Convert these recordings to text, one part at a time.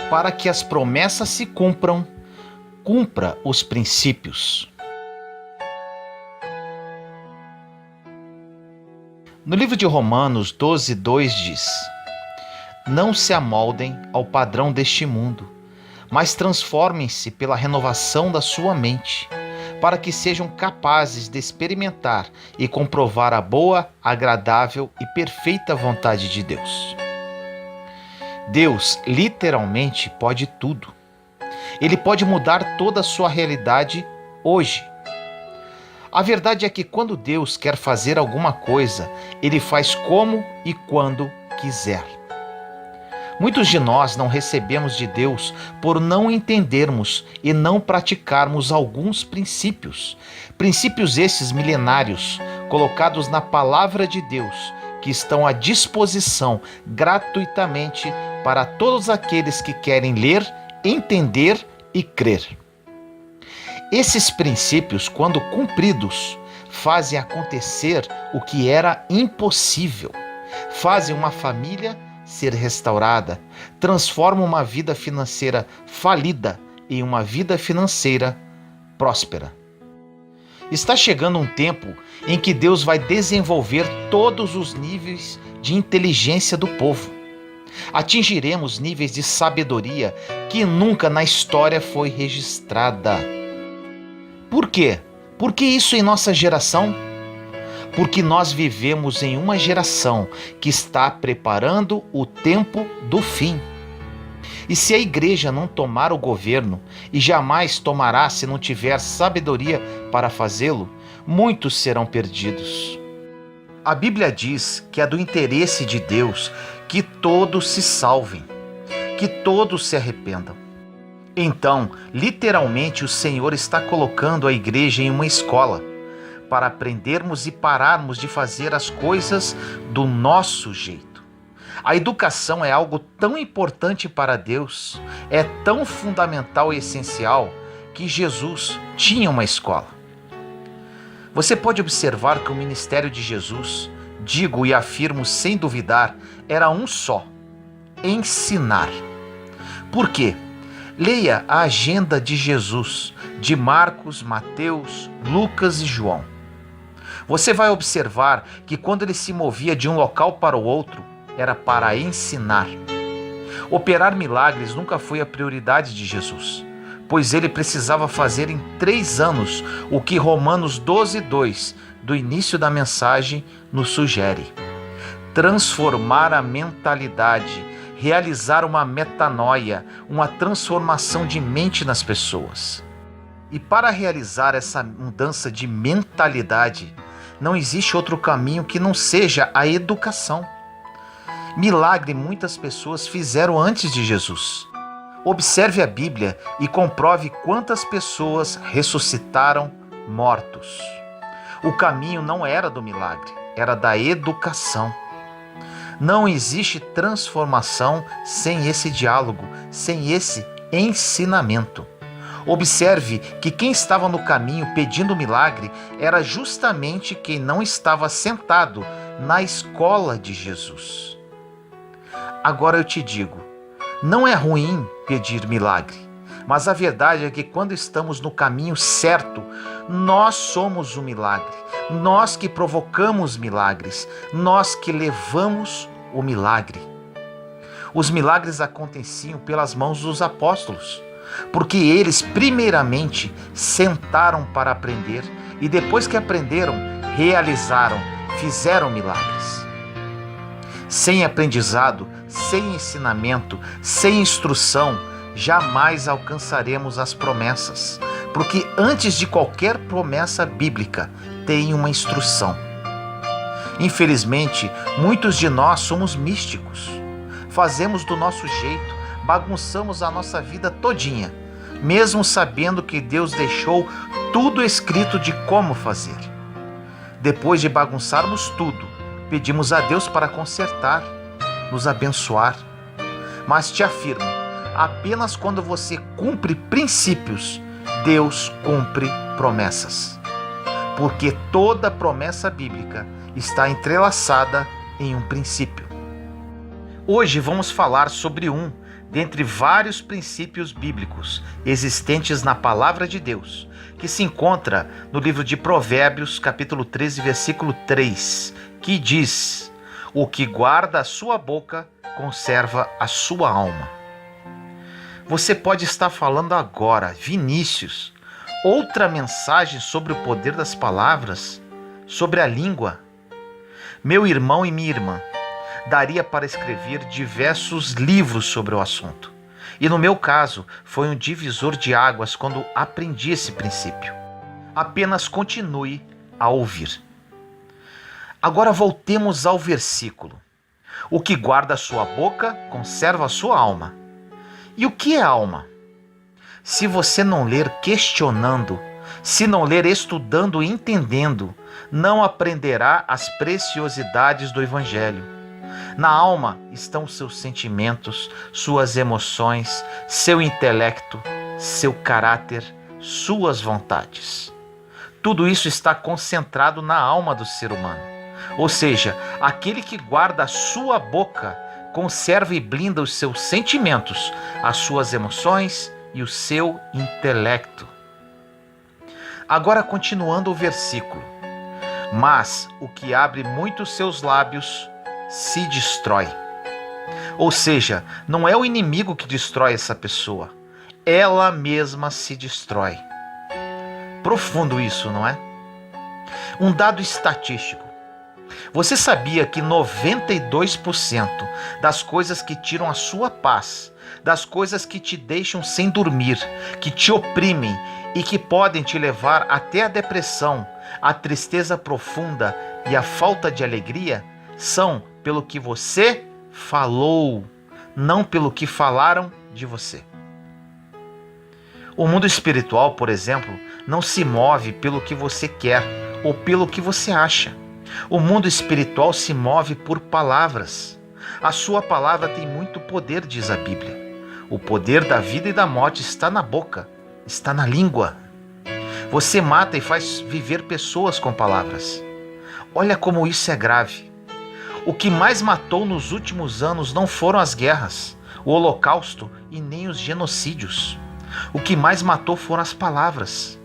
Para que as promessas se cumpram, cumpra os princípios. No livro de Romanos 12:2 diz: Não se amoldem ao padrão deste mundo, mas transformem-se pela renovação da sua mente, para que sejam capazes de experimentar e comprovar a boa, agradável e perfeita vontade de Deus. Deus literalmente pode tudo. Ele pode mudar toda a sua realidade hoje. A verdade é que quando Deus quer fazer alguma coisa, Ele faz como e quando quiser. Muitos de nós não recebemos de Deus por não entendermos e não praticarmos alguns princípios. Princípios esses milenários, colocados na Palavra de Deus, que estão à disposição gratuitamente para todos aqueles que querem ler, entender e crer. Esses princípios, quando cumpridos, fazem acontecer o que era impossível. Fazem uma família ser restaurada, transformam uma vida financeira falida em uma vida financeira próspera. Está chegando um tempo em que Deus vai desenvolver todos os níveis de inteligência do povo. Atingiremos níveis de sabedoria que nunca na história foi registrada. Por quê? Por que isso em nossa geração? Porque nós vivemos em uma geração que está preparando o tempo do fim. E se a igreja não tomar o governo, e jamais tomará se não tiver sabedoria para fazê-lo, muitos serão perdidos. A Bíblia diz que é do interesse de Deus que todos se salvem, que todos se arrependam. Então, literalmente, o Senhor está colocando a igreja em uma escola para aprendermos e pararmos de fazer as coisas do nosso jeito. A educação é algo tão importante para Deus, é tão fundamental e essencial, que Jesus tinha uma escola. Você pode observar que o ministério de Jesus, digo e afirmo sem duvidar, era um só: ensinar. Por quê? Leia a agenda de Jesus, de Marcos, Mateus, Lucas e João. Você vai observar que quando ele se movia de um local para o outro, era para ensinar. Operar milagres nunca foi a prioridade de Jesus, pois ele precisava fazer em 3 anos o que Romanos 12:2, do início da mensagem, nos sugere: transformar a mentalidade, realizar uma metanoia, uma transformação de mente nas pessoas. E para realizar essa mudança de mentalidade, não existe outro caminho que não seja a educação. Milagre muitas pessoas fizeram antes de Jesus. Observe a Bíblia e comprove quantas pessoas ressuscitaram mortos. O caminho não era do milagre, era da educação. Não existe transformação sem esse diálogo, sem esse ensinamento. Observe que quem estava no caminho pedindo milagre era justamente quem não estava sentado na escola de Jesus. Agora eu te digo, não é ruim pedir milagre, mas a verdade é que quando estamos no caminho certo, nós somos o milagre. Nós que provocamos milagres, nós que levamos o milagre. Os milagres aconteciam pelas mãos dos apóstolos, porque eles primeiramente sentaram para aprender e depois que aprenderam, realizaram, fizeram milagres. Sem aprendizado, sem ensinamento, sem instrução, jamais alcançaremos as promessas, porque antes de qualquer promessa bíblica, tem uma instrução. Infelizmente, muitos de nós somos místicos. Fazemos do nosso jeito, bagunçamos a nossa vida todinha, mesmo sabendo que Deus deixou tudo escrito de como fazer. Depois de bagunçarmos tudo, pedimos a Deus para consertar, nos abençoar. Mas te afirmo, apenas quando você cumpre princípios, Deus cumpre promessas. Porque toda promessa bíblica está entrelaçada em um princípio. Hoje vamos falar sobre um dentre vários princípios bíblicos existentes na Palavra de Deus, que se encontra no livro de Provérbios, capítulo 13, versículo 3, que diz: o que guarda a sua boca conserva a sua alma. Você pode estar falando agora, Vinícius, outra mensagem sobre o poder das palavras, sobre a língua. Meu irmão e minha irmã, daria para escrever diversos livros sobre o assunto. E no meu caso, foi um divisor de águas quando aprendi esse princípio. Apenas continue a ouvir. Agora voltemos ao versículo. O que guarda a sua boca, conserva a sua alma. E o que é alma? Se você não ler questionando, se não ler estudando e entendendo, não aprenderá as preciosidades do Evangelho. Na alma estão seus sentimentos, suas emoções, seu intelecto, seu caráter, suas vontades. Tudo isso está concentrado na alma do ser humano. Ou seja, aquele que guarda a sua boca conserva e blinda os seus sentimentos, as suas emoções e o seu intelecto. Agora, continuando o versículo. Mas o que abre muito seus lábios se destrói. Ou seja, não é o inimigo que destrói essa pessoa, ela mesma se destrói. Profundo isso, não é? Um dado estatístico. Você sabia que 92% das coisas que tiram a sua paz, das coisas que te deixam sem dormir, que te oprimem e que podem te levar até a depressão, a tristeza profunda e a falta de alegria, são pelo que você falou, não pelo que falaram de você. O mundo espiritual, por exemplo, não se move pelo que você quer ou pelo que você acha. O mundo espiritual se move por palavras. A sua palavra tem muito poder, diz a Bíblia. O poder da vida e da morte está na boca, está na língua. Você mata e faz viver pessoas com palavras. Olha como isso é grave. O que mais matou nos últimos anos não foram as guerras, o Holocausto e nem os genocídios. O que mais matou foram as palavras.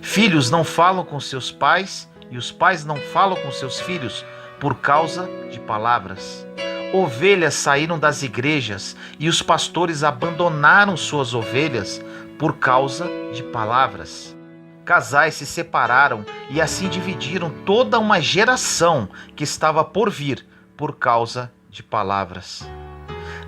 Filhos não falam com seus pais e os pais não falam com seus filhos por causa de palavras. Ovelhas saíram das igrejas e os pastores abandonaram suas ovelhas por causa de palavras. Casais se separaram e assim dividiram toda uma geração que estava por vir por causa de palavras.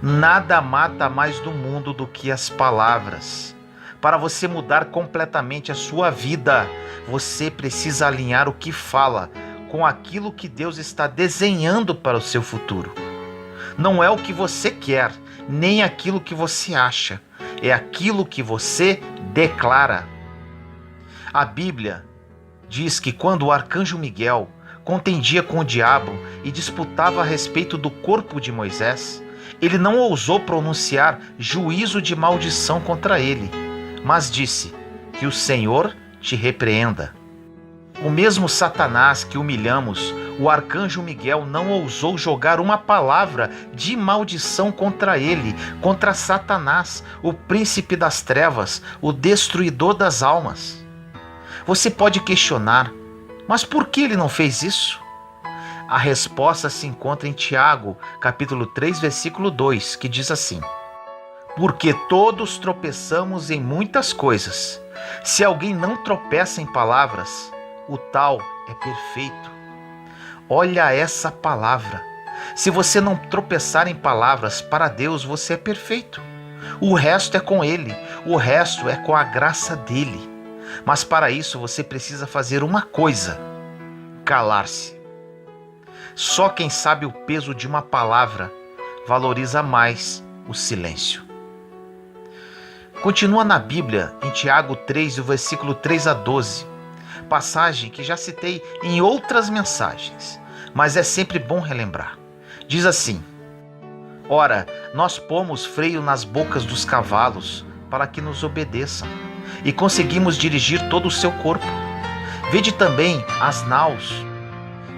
Nada mata mais do mundo do que as palavras. Para você mudar completamente a sua vida, você precisa alinhar o que fala com aquilo que Deus está desenhando para o seu futuro. Não é o que você quer, nem aquilo que você acha, é aquilo que você declara. A Bíblia diz que quando o arcanjo Miguel contendia com o diabo e disputava a respeito do corpo de Moisés, ele não ousou pronunciar juízo de maldição contra ele, mas disse: que o Senhor te repreenda. O mesmo Satanás que humilhamos, o arcanjo Miguel não ousou jogar uma palavra de maldição contra ele, contra Satanás, o príncipe das trevas, o destruidor das almas. Você pode questionar, mas por que ele não fez isso? A resposta se encontra em Tiago, capítulo 3, versículo 2, que diz assim: porque todos tropeçamos em muitas coisas. Se alguém não tropeça em palavras, o tal é perfeito. Olha essa palavra. Se você não tropeçar em palavras, para Deus você é perfeito. O resto é com Ele, o resto é com a graça dEle. Mas para isso você precisa fazer uma coisa: calar-se. Só quem sabe o peso de uma palavra valoriza mais o silêncio. Continua na Bíblia, em Tiago 3, o versículo 3 a 12, passagem que já citei em outras mensagens, mas é sempre bom relembrar. Diz assim: ora, nós pomos freio nas bocas dos cavalos para que nos obedeçam, e conseguimos dirigir todo o seu corpo. Vede também as naus,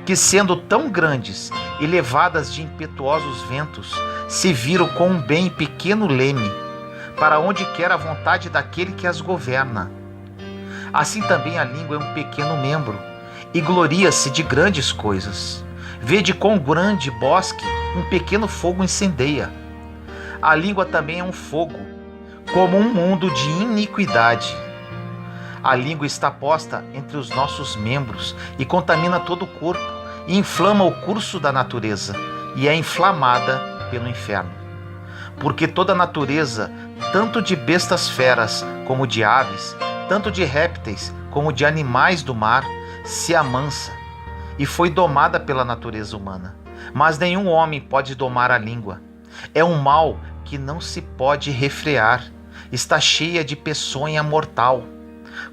que sendo tão grandes e levadas de impetuosos ventos, se viram com um bem pequeno leme, para onde quer a vontade daquele que as governa. Assim também a língua é um pequeno membro, e gloria-se de grandes coisas. Vede quão grande bosque um pequeno fogo incendeia. A língua também é um fogo, como um mundo de iniquidade. A língua está posta entre os nossos membros e contamina todo o corpo, e inflama o curso da natureza, e é inflamada pelo inferno. Porque toda a natureza, tanto de bestas feras como de aves, tanto de répteis como de animais do mar, se amansa, e foi domada pela natureza humana. Mas nenhum homem pode domar a língua. É um mal que não se pode refrear, está cheia de peçonha mortal.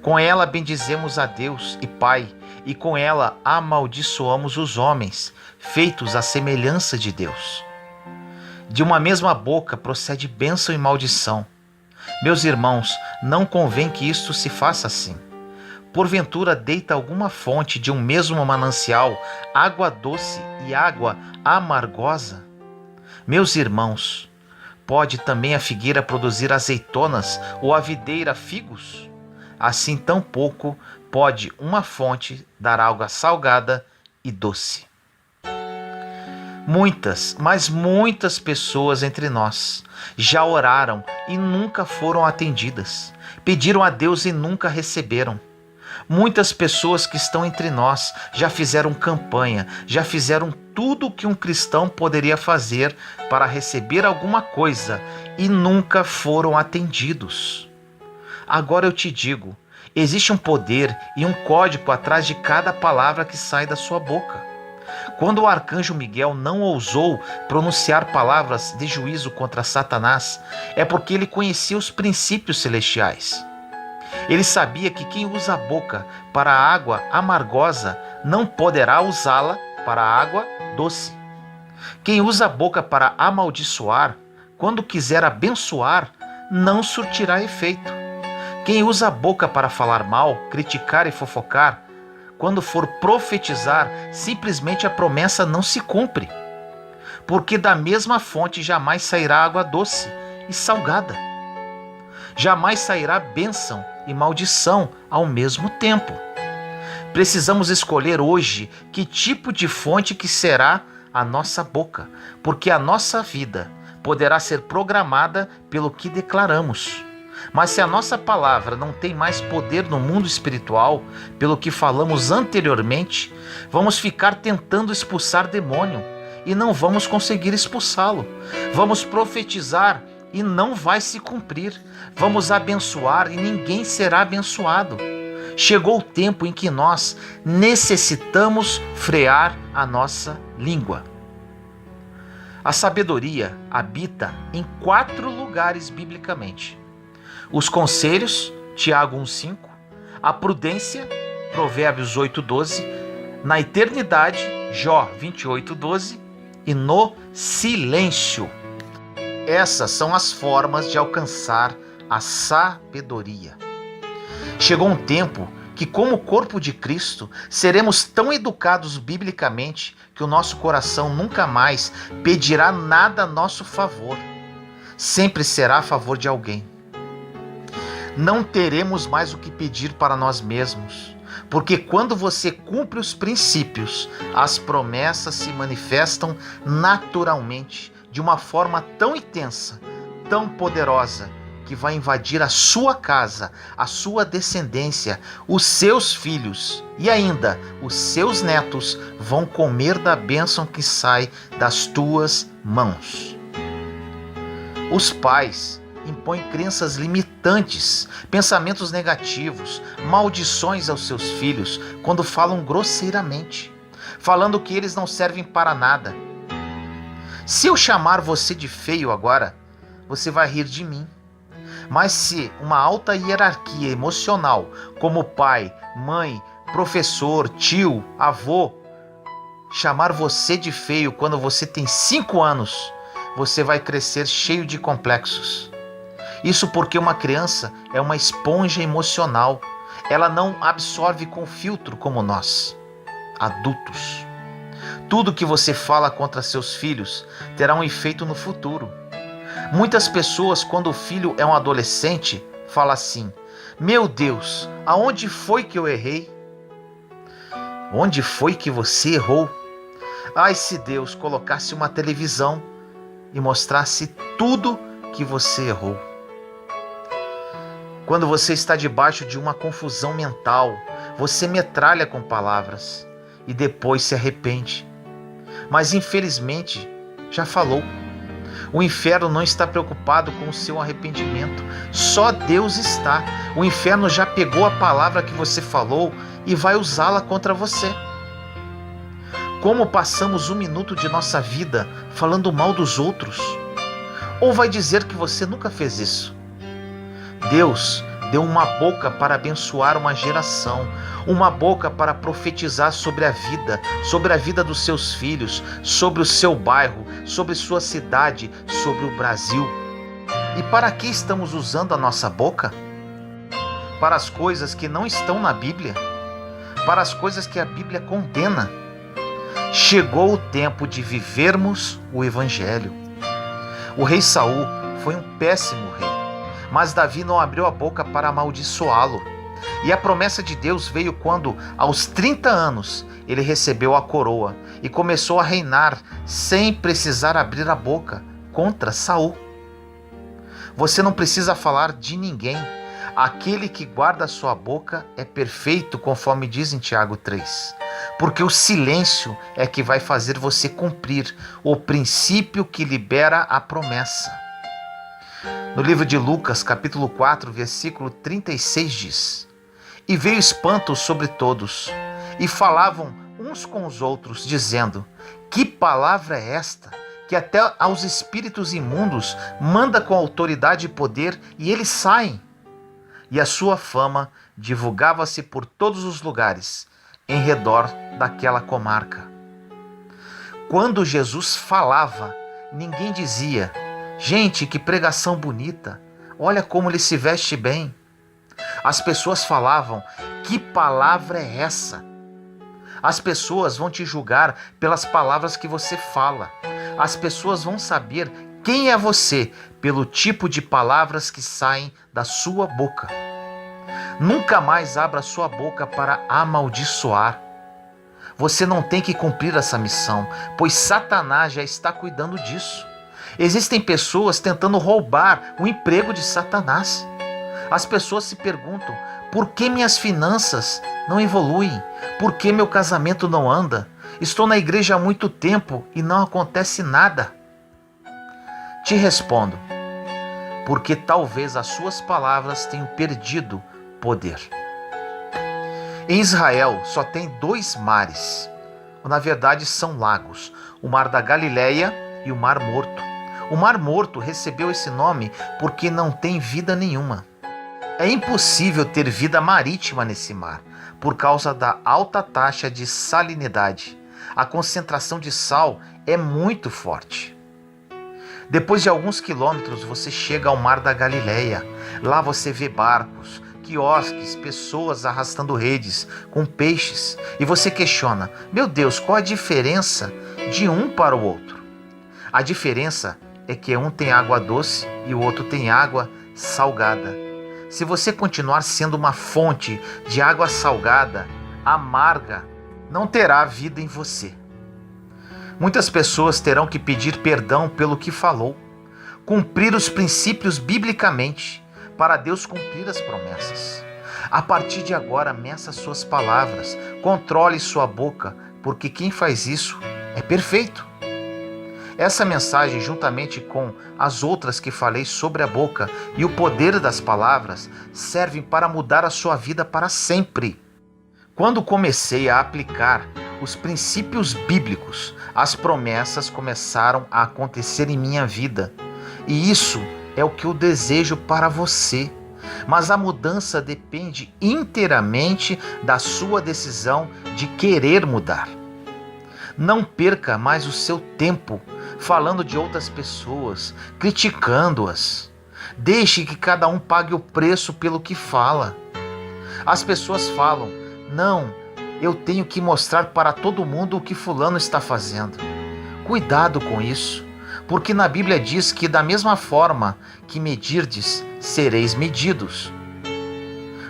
Com ela bendizemos a Deus e Pai, e com ela amaldiçoamos os homens, feitos à semelhança de Deus. De uma mesma boca procede bênção e maldição. Meus irmãos, não convém que isto se faça assim. Porventura deita alguma fonte de um mesmo manancial água doce e água amargosa? Meus irmãos, pode também a figueira produzir azeitonas ou a videira figos? Assim tampouco pode uma fonte dar água salgada e doce. Muitas, mas muitas pessoas entre nós já oraram e nunca foram atendidas. Pediram a Deus e nunca receberam. Muitas pessoas que estão entre nós já fizeram campanha, já fizeram tudo o que um cristão poderia fazer para receber alguma coisa e nunca foram atendidos. Agora eu te digo, existe um poder e um código atrás de cada palavra que sai da sua boca. Quando o arcanjo Miguel não ousou pronunciar palavras de juízo contra Satanás, é porque ele conhecia os princípios celestiais. Ele sabia que quem usa a boca para a água amargosa não poderá usá-la para a água doce. Quem usa a boca para amaldiçoar, quando quiser abençoar, não surtirá efeito. Quem usa a boca para falar mal, criticar e fofocar, quando for profetizar, simplesmente a promessa não se cumpre. Porque da mesma fonte jamais sairá água doce e salgada. Jamais sairá bênção e maldição ao mesmo tempo. Precisamos escolher hoje que tipo de fonte que será a nossa boca, porque a nossa vida poderá ser programada pelo que declaramos. Mas se a nossa palavra não tem mais poder no mundo espiritual, pelo que falamos anteriormente, vamos ficar tentando expulsar demônio e não vamos conseguir expulsá-lo. Vamos profetizar e não vai se cumprir. Vamos abençoar e ninguém será abençoado. Chegou o tempo em que nós necessitamos frear a nossa língua. A sabedoria habita em 4 lugares biblicamente: os conselhos, Tiago 1,5, a prudência, Provérbios 8,12, na eternidade, Jó 28,12, e no silêncio. Essas são as formas de alcançar a sabedoria. Chegou um tempo que, como corpo de Cristo, seremos tão educados biblicamente que o nosso coração nunca mais pedirá nada a nosso favor. Sempre será a favor de alguém. Não teremos mais o que pedir para nós mesmos, porque quando você cumpre os princípios, as promessas se manifestam naturalmente, de uma forma tão intensa, tão poderosa, que vai invadir a sua casa, a sua descendência, os seus filhos e ainda os seus netos vão comer da bênção que sai das tuas mãos. Os pais impõem crenças limitantes, pensamentos negativos, maldições aos seus filhos quando falam grosseiramente, falando que eles não servem para nada. Se eu chamar você de feio agora, você vai rir de mim. Mas se uma alta hierarquia emocional, como pai, mãe, professor, tio, avô, chamar você de feio quando você tem 5 anos, você vai crescer cheio de complexos. Isso porque uma criança é uma esponja emocional. Ela não absorve com filtro como nós, adultos. Tudo que você fala contra seus filhos terá um efeito no futuro. Muitas pessoas, quando o filho é um adolescente, falam assim: meu Deus, aonde foi que eu errei? Onde foi que você errou? Ai, se Deus colocasse uma televisão e mostrasse tudo que você errou. Quando você está debaixo de uma confusão mental, você metralha com palavras e depois se arrepende. Mas infelizmente já falou. O inferno não está preocupado com o seu arrependimento. Só Deus está. O inferno já pegou a palavra que você falou e vai usá-la contra você. Como passamos 1 minuto de nossa vida falando mal dos outros? Ou vai dizer que você nunca fez isso? Deus deu uma boca para abençoar uma geração, uma boca para profetizar sobre a vida dos seus filhos, sobre o seu bairro, sobre sua cidade, sobre o Brasil. E para que estamos usando a nossa boca? Para as coisas que não estão na Bíblia, para as coisas que a Bíblia condena. Chegou o tempo de vivermos o Evangelho. O rei Saul foi um péssimo rei, mas Davi não abriu a boca para amaldiçoá-lo. E a promessa de Deus veio quando, aos 30 anos, ele recebeu a coroa e começou a reinar sem precisar abrir a boca contra Saul. Você não precisa falar de ninguém. Aquele que guarda a sua boca é perfeito, conforme diz em Tiago 3. Porque o silêncio é que vai fazer você cumprir o princípio que libera a promessa. No livro de Lucas, capítulo 4, versículo 36 diz: E veio espanto sobre todos, e falavam uns com os outros, dizendo: Que palavra é esta, que até aos espíritos imundos manda com autoridade e poder, e eles saem? E a sua fama divulgava-se por todos os lugares, em redor daquela comarca. Quando Jesus falava, ninguém dizia: gente, que pregação bonita, olha como ele se veste bem. As pessoas falavam: que palavra é essa? As pessoas vão te julgar pelas palavras que você fala. As pessoas vão saber quem é você pelo tipo de palavras que saem da sua boca. Nunca mais abra sua boca para amaldiçoar. Você não tem que cumprir essa missão, pois Satanás já está cuidando disso. Existem pessoas tentando roubar o emprego de Satanás. As pessoas se perguntam: por que minhas finanças não evoluem? Por que meu casamento não anda? Estou na igreja há muito tempo e não acontece nada. Te respondo: porque talvez as suas palavras tenham perdido poder. Em Israel só tem 2 mares, ou na verdade são lagos: o Mar da Galileia e o Mar Morto. O Mar Morto recebeu esse nome porque não tem vida nenhuma. É impossível ter vida marítima nesse mar, por causa da alta taxa de salinidade. A concentração de sal é muito forte. Depois de alguns quilômetros, você chega ao Mar da Galileia. Lá você vê barcos, quiosques, pessoas arrastando redes com peixes. E você questiona: meu Deus, qual a diferença de um para o outro? A diferença é que um tem água doce e o outro tem água salgada. Se você continuar sendo uma fonte de água salgada, amarga, não terá vida em você. Muitas pessoas terão que pedir perdão pelo que falou, cumprir os princípios biblicamente, para Deus cumprir as promessas. A partir de agora, meça suas palavras, controle sua boca, porque quem faz isso é perfeito. Essa mensagem, juntamente com as outras que falei sobre a boca e o poder das palavras, servem para mudar a sua vida para sempre. Quando comecei a aplicar os princípios bíblicos, as promessas começaram a acontecer em minha vida. E isso é o que eu desejo para você. Mas a mudança depende inteiramente da sua decisão de querer mudar. Não perca mais o seu tempo falando de outras pessoas, criticando-as. Deixe que cada um pague o preço pelo que fala. As pessoas falam: não, eu tenho que mostrar para todo mundo o que fulano está fazendo. Cuidado com isso, porque na Bíblia diz que da mesma forma que medirdes, sereis medidos.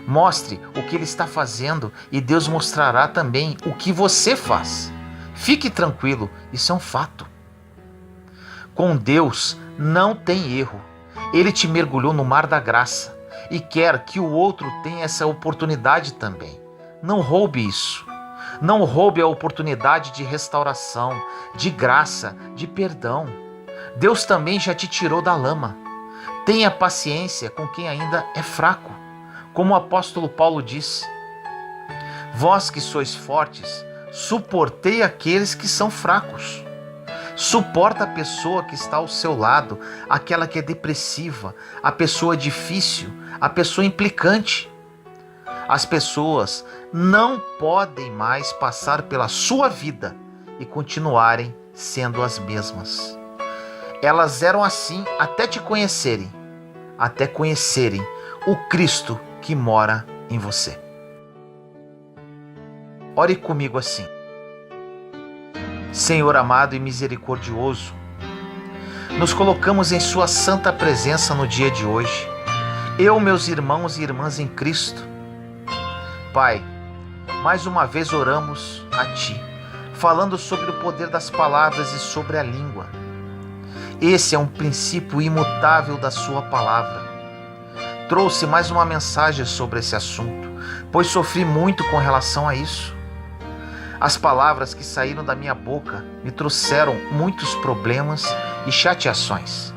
Mostre o que ele está fazendo e Deus mostrará também o que você faz. Fique tranquilo, isso é um fato. Com Deus não tem erro. Ele te mergulhou no mar da graça e quer que o outro tenha essa oportunidade também. Não roube isso. Não roube a oportunidade de restauração, de graça, de perdão. Deus também já te tirou da lama. Tenha paciência com quem ainda é fraco. Como o apóstolo Paulo disse: vós que sois fortes, suportei aqueles que são fracos. Suporta a pessoa que está ao seu lado, aquela que é depressiva, a pessoa difícil, a pessoa implicante. As pessoas não podem mais passar pela sua vida e continuarem sendo as mesmas. Elas eram assim até te conhecerem, até conhecerem o Cristo que mora em você. Ore comigo assim: Senhor amado e misericordioso, nos colocamos em Sua santa presença no dia de hoje, eu, meus irmãos e irmãs em Cristo. Pai, mais uma vez oramos a Ti, falando sobre o poder das palavras e sobre a língua. Esse é um princípio imutável da Sua palavra. Trouxe mais uma mensagem sobre esse assunto, pois sofri muito com relação a isso. As palavras que saíram da minha boca me trouxeram muitos problemas e chateações.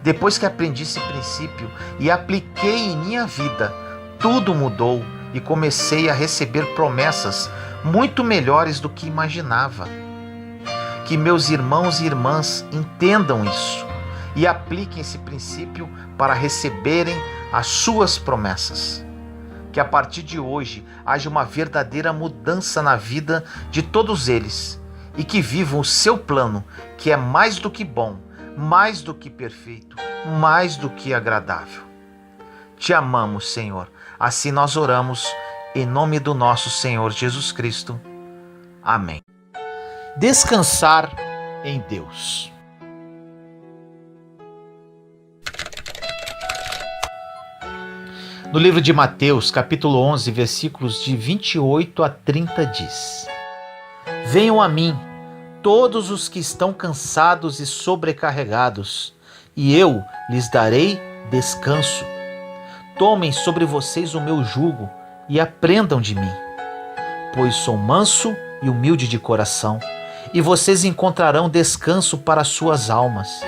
Depois que aprendi esse princípio e apliquei em minha vida, tudo mudou e comecei a receber promessas muito melhores do que imaginava. Que meus irmãos e irmãs entendam isso e apliquem esse princípio para receberem as suas promessas. Que a partir de hoje haja uma verdadeira mudança na vida de todos eles e que vivam o seu plano, que é mais do que bom, mais do que perfeito, mais do que agradável. Te amamos, Senhor. Assim nós oramos em nome do nosso Senhor Jesus Cristo. Amém. Descansar em Deus. No livro de Mateus, capítulo 11, versículos de 28 a 30 diz: venham a mim, todos os que estão cansados e sobrecarregados, e eu lhes darei descanso. Tomem sobre vocês o meu jugo e aprendam de mim, pois sou manso e humilde de coração, e vocês encontrarão descanso para suas almas,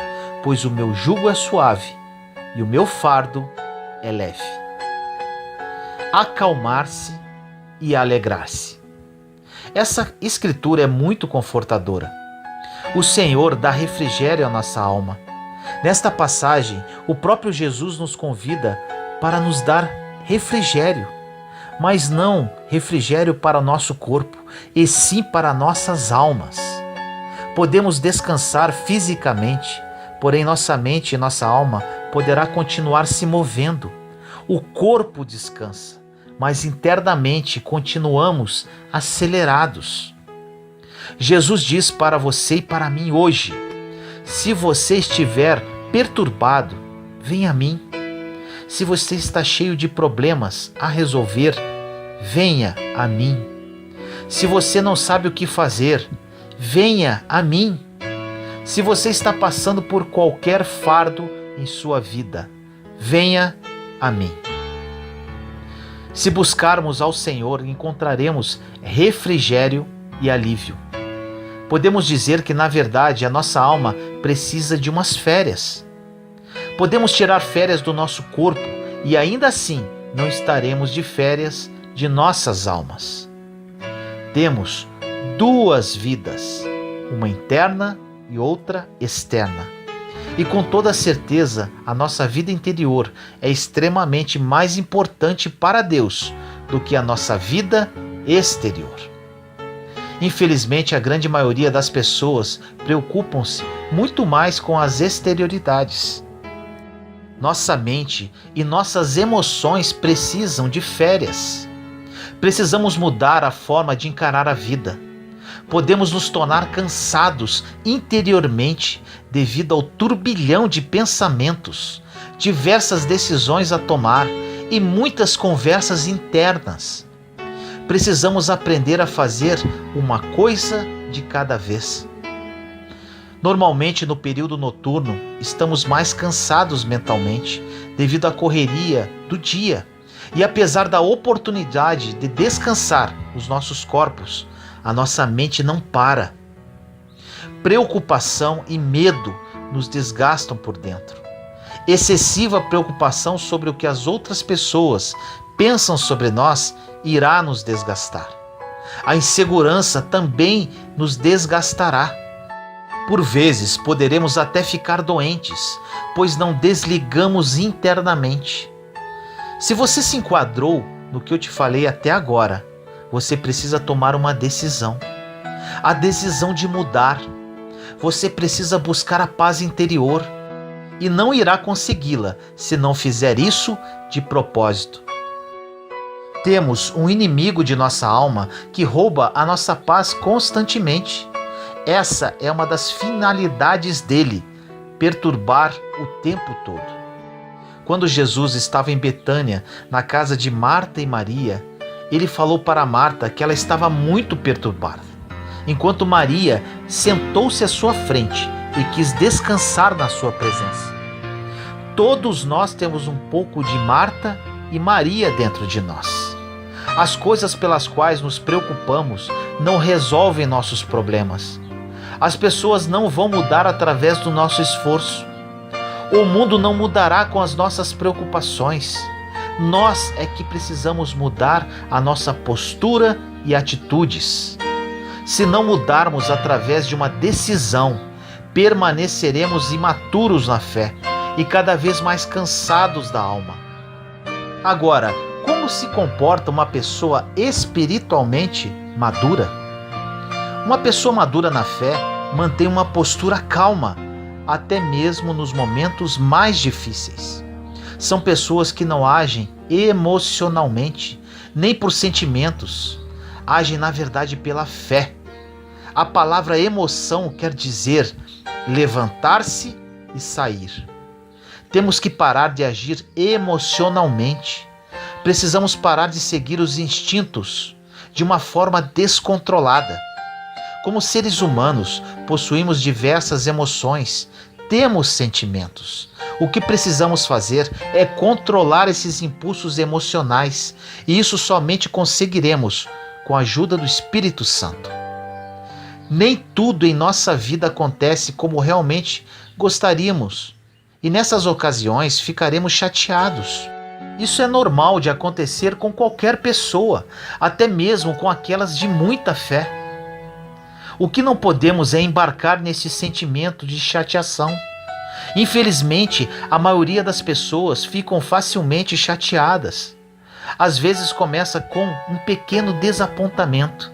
pois o meu jugo é suave e o meu fardo é leve. Acalmar-se e alegrar-se. Essa escritura é muito confortadora. O Senhor dá refrigério à nossa alma. Nesta passagem, o próprio Jesus nos convida para nos dar refrigério, mas não refrigério para o nosso corpo, e sim para nossas almas. Podemos descansar fisicamente, porém nossa mente e nossa alma poderá continuar se movendo. O corpo descansa, mas internamente continuamos acelerados. Jesus diz para você e para mim hoje: se você estiver perturbado, venha a mim. Se você está cheio de problemas a resolver, venha a mim. Se você não sabe o que fazer, venha a mim. Se você está passando por qualquer fardo em sua vida, venha a mim. Se buscarmos ao Senhor, encontraremos refrigério e alívio. Podemos dizer que, na verdade, a nossa alma precisa de umas férias. Podemos tirar férias do nosso corpo e ainda assim não estaremos de férias de nossas almas. Temos duas vidas, uma interna e outra externa. E com toda certeza, a nossa vida interior é extremamente mais importante para Deus do que a nossa vida exterior. Infelizmente, a grande maioria das pessoas preocupam-se muito mais com as exterioridades. Nossa mente e nossas emoções precisam de férias. Precisamos mudar a forma de encarar a vida. Podemos nos tornar cansados interiormente devido ao turbilhão de pensamentos, diversas decisões a tomar e muitas conversas internas. Precisamos aprender a fazer uma coisa de cada vez. Normalmente, no período noturno, estamos mais cansados mentalmente devido à correria do dia. E apesar da oportunidade de descansar os nossos corpos, a nossa mente não para. Preocupação e medo nos desgastam por dentro. Excessiva preocupação sobre o que as outras pessoas pensam sobre nós irá nos desgastar. A insegurança também nos desgastará. Por vezes poderemos até ficar doentes, pois não desligamos internamente. Se você se enquadrou no que eu te falei até agora, você precisa tomar uma decisão. A decisão de mudar. Você precisa buscar a paz interior e não irá consegui-la se não fizer isso de propósito. Temos um inimigo de nossa alma que rouba a nossa paz constantemente. Essa é uma das finalidades dele, perturbar o tempo todo. Quando Jesus estava em Betânia, na casa de Marta e Maria, ele falou para Marta que ela estava muito perturbada, enquanto Maria sentou-se à sua frente e quis descansar na sua presença. Todos nós temos um pouco de Marta e Maria dentro de nós. As coisas pelas quais nos preocupamos não resolvem nossos problemas. As pessoas não vão mudar através do nosso esforço. O mundo não mudará com as nossas preocupações. Nós é que precisamos mudar a nossa postura e atitudes. Se não mudarmos através de uma decisão, permaneceremos imaturos na fé e cada vez mais cansados da alma. Agora, como se comporta uma pessoa espiritualmente madura? Uma pessoa madura na fé mantém uma postura calma, até mesmo nos momentos mais difíceis. São pessoas que não agem emocionalmente, nem por sentimentos. Agem, na verdade, pela fé. A palavra emoção quer dizer levantar-se e sair. Temos que parar de agir emocionalmente. Precisamos parar de seguir os instintos de uma forma descontrolada. Como seres humanos, possuímos diversas emoções, temos sentimentos. O que precisamos fazer é controlar esses impulsos emocionais, e isso somente conseguiremos com a ajuda do Espírito Santo. Nem tudo em nossa vida acontece como realmente gostaríamos, e nessas ocasiões ficaremos chateados. Isso é normal de acontecer com qualquer pessoa, até mesmo com aquelas de muita fé. O que não podemos é embarcar nesse sentimento de chateação. Infelizmente, a maioria das pessoas ficam facilmente chateadas. Às vezes começa com um pequeno desapontamento,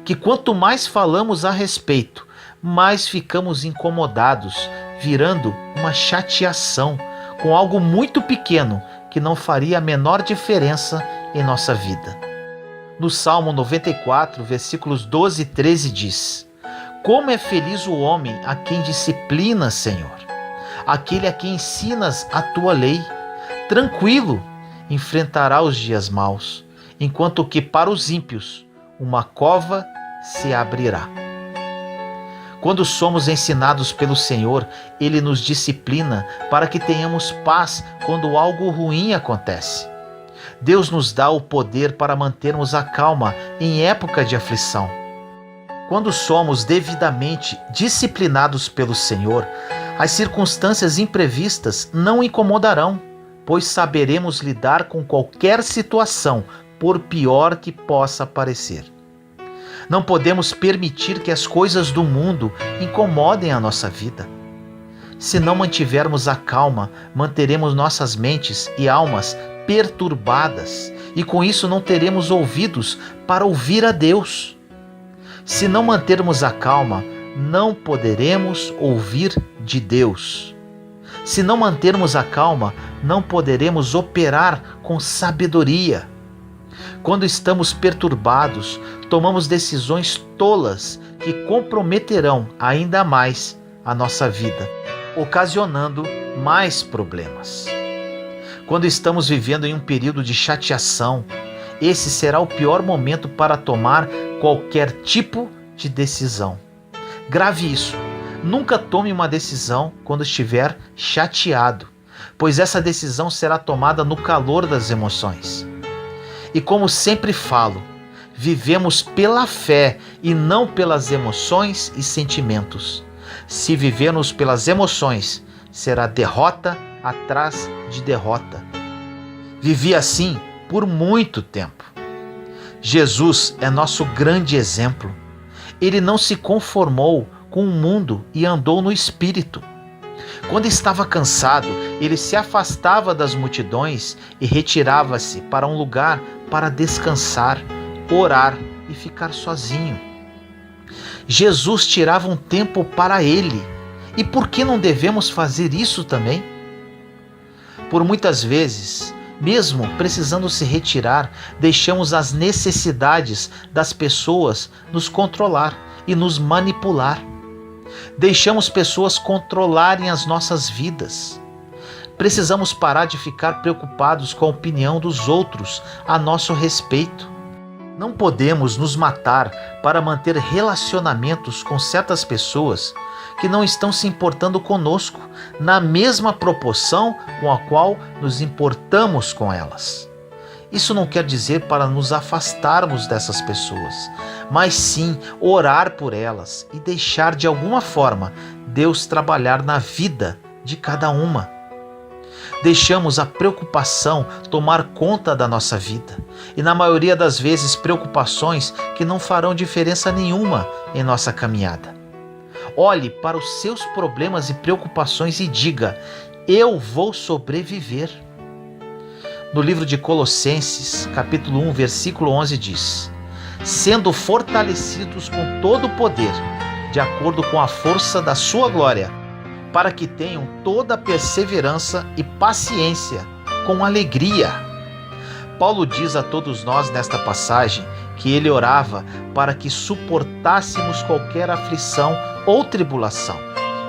que quanto mais falamos a respeito, mais ficamos incomodados, virando uma chateação com algo muito pequeno que não faria a menor diferença em nossa vida. No Salmo 94, versículos 12 e 13 diz: Como é feliz o homem a quem disciplinas, Senhor, aquele a quem ensinas a tua lei. Tranquilo enfrentará os dias maus, enquanto que para os ímpios uma cova se abrirá. Quando somos ensinados pelo Senhor, Ele nos disciplina para que tenhamos paz quando algo ruim acontece. Deus nos dá o poder para mantermos a calma em época de aflição. Quando somos devidamente disciplinados pelo Senhor, as circunstâncias imprevistas não incomodarão, pois saberemos lidar com qualquer situação, por pior que possa parecer. Não podemos permitir que as coisas do mundo incomodem a nossa vida. Se não mantivermos a calma, manteremos nossas mentes e almas perturbadas, e com isso não teremos ouvidos para ouvir a Deus. Se não mantermos a calma, não poderemos ouvir de Deus. Se não mantermos a calma, não poderemos operar com sabedoria. Quando estamos perturbados, tomamos decisões tolas que comprometerão ainda mais a nossa vida, ocasionando mais problemas. Quando estamos vivendo em um período de chateação, esse será o pior momento para tomar qualquer tipo de decisão. Grave isso. Nunca tome uma decisão quando estiver chateado, pois essa decisão será tomada no calor das emoções. E como sempre falo, vivemos pela fé e não pelas emoções e sentimentos. Se vivermos pelas emoções, será derrota atrás de derrota. Vivi assim por muito tempo. Jesus é nosso grande exemplo. Ele não se conformou com o mundo e andou no Espírito. Quando estava cansado, ele se afastava das multidões e retirava-se para um lugar para descansar, orar e ficar sozinho. Jesus tirava um tempo para ele. E por que não devemos fazer isso também? Por muitas vezes, mesmo precisando se retirar, deixamos as necessidades das pessoas nos controlar e nos manipular. Deixamos pessoas controlarem as nossas vidas. Precisamos parar de ficar preocupados com a opinião dos outros a nosso respeito. Não podemos nos matar para manter relacionamentos com certas pessoas que não estão se importando conosco na mesma proporção com a qual nos importamos com elas. Isso não quer dizer para nos afastarmos dessas pessoas, mas sim orar por elas e deixar de alguma forma Deus trabalhar na vida de cada uma. Deixamos a preocupação tomar conta da nossa vida e, na maioria das vezes, preocupações que não farão diferença nenhuma em nossa caminhada. Olhe para os seus problemas e preocupações e diga: eu vou sobreviver. No livro de Colossenses, capítulo 1, versículo 11 diz: sendo fortalecidos com todo o poder, de acordo com a força da sua glória, para que tenham toda a perseverança e paciência com alegria. Paulo diz a todos nós nesta passagem que ele orava para que suportássemos qualquer aflição ou tribulação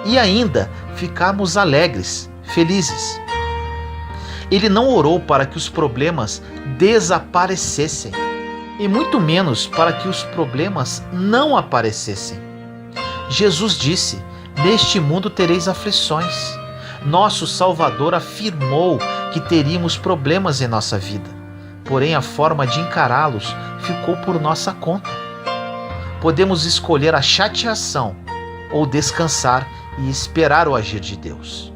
e ainda ficarmos alegres, felizes. Ele não orou para que os problemas desaparecessem e muito menos para que os problemas não aparecessem. Jesus disse: neste mundo tereis aflições. Nosso Salvador afirmou que teríamos problemas em nossa vida, porém a forma de encará-los ficou por nossa conta. Podemos escolher a chateação ou descansar e esperar o agir de Deus.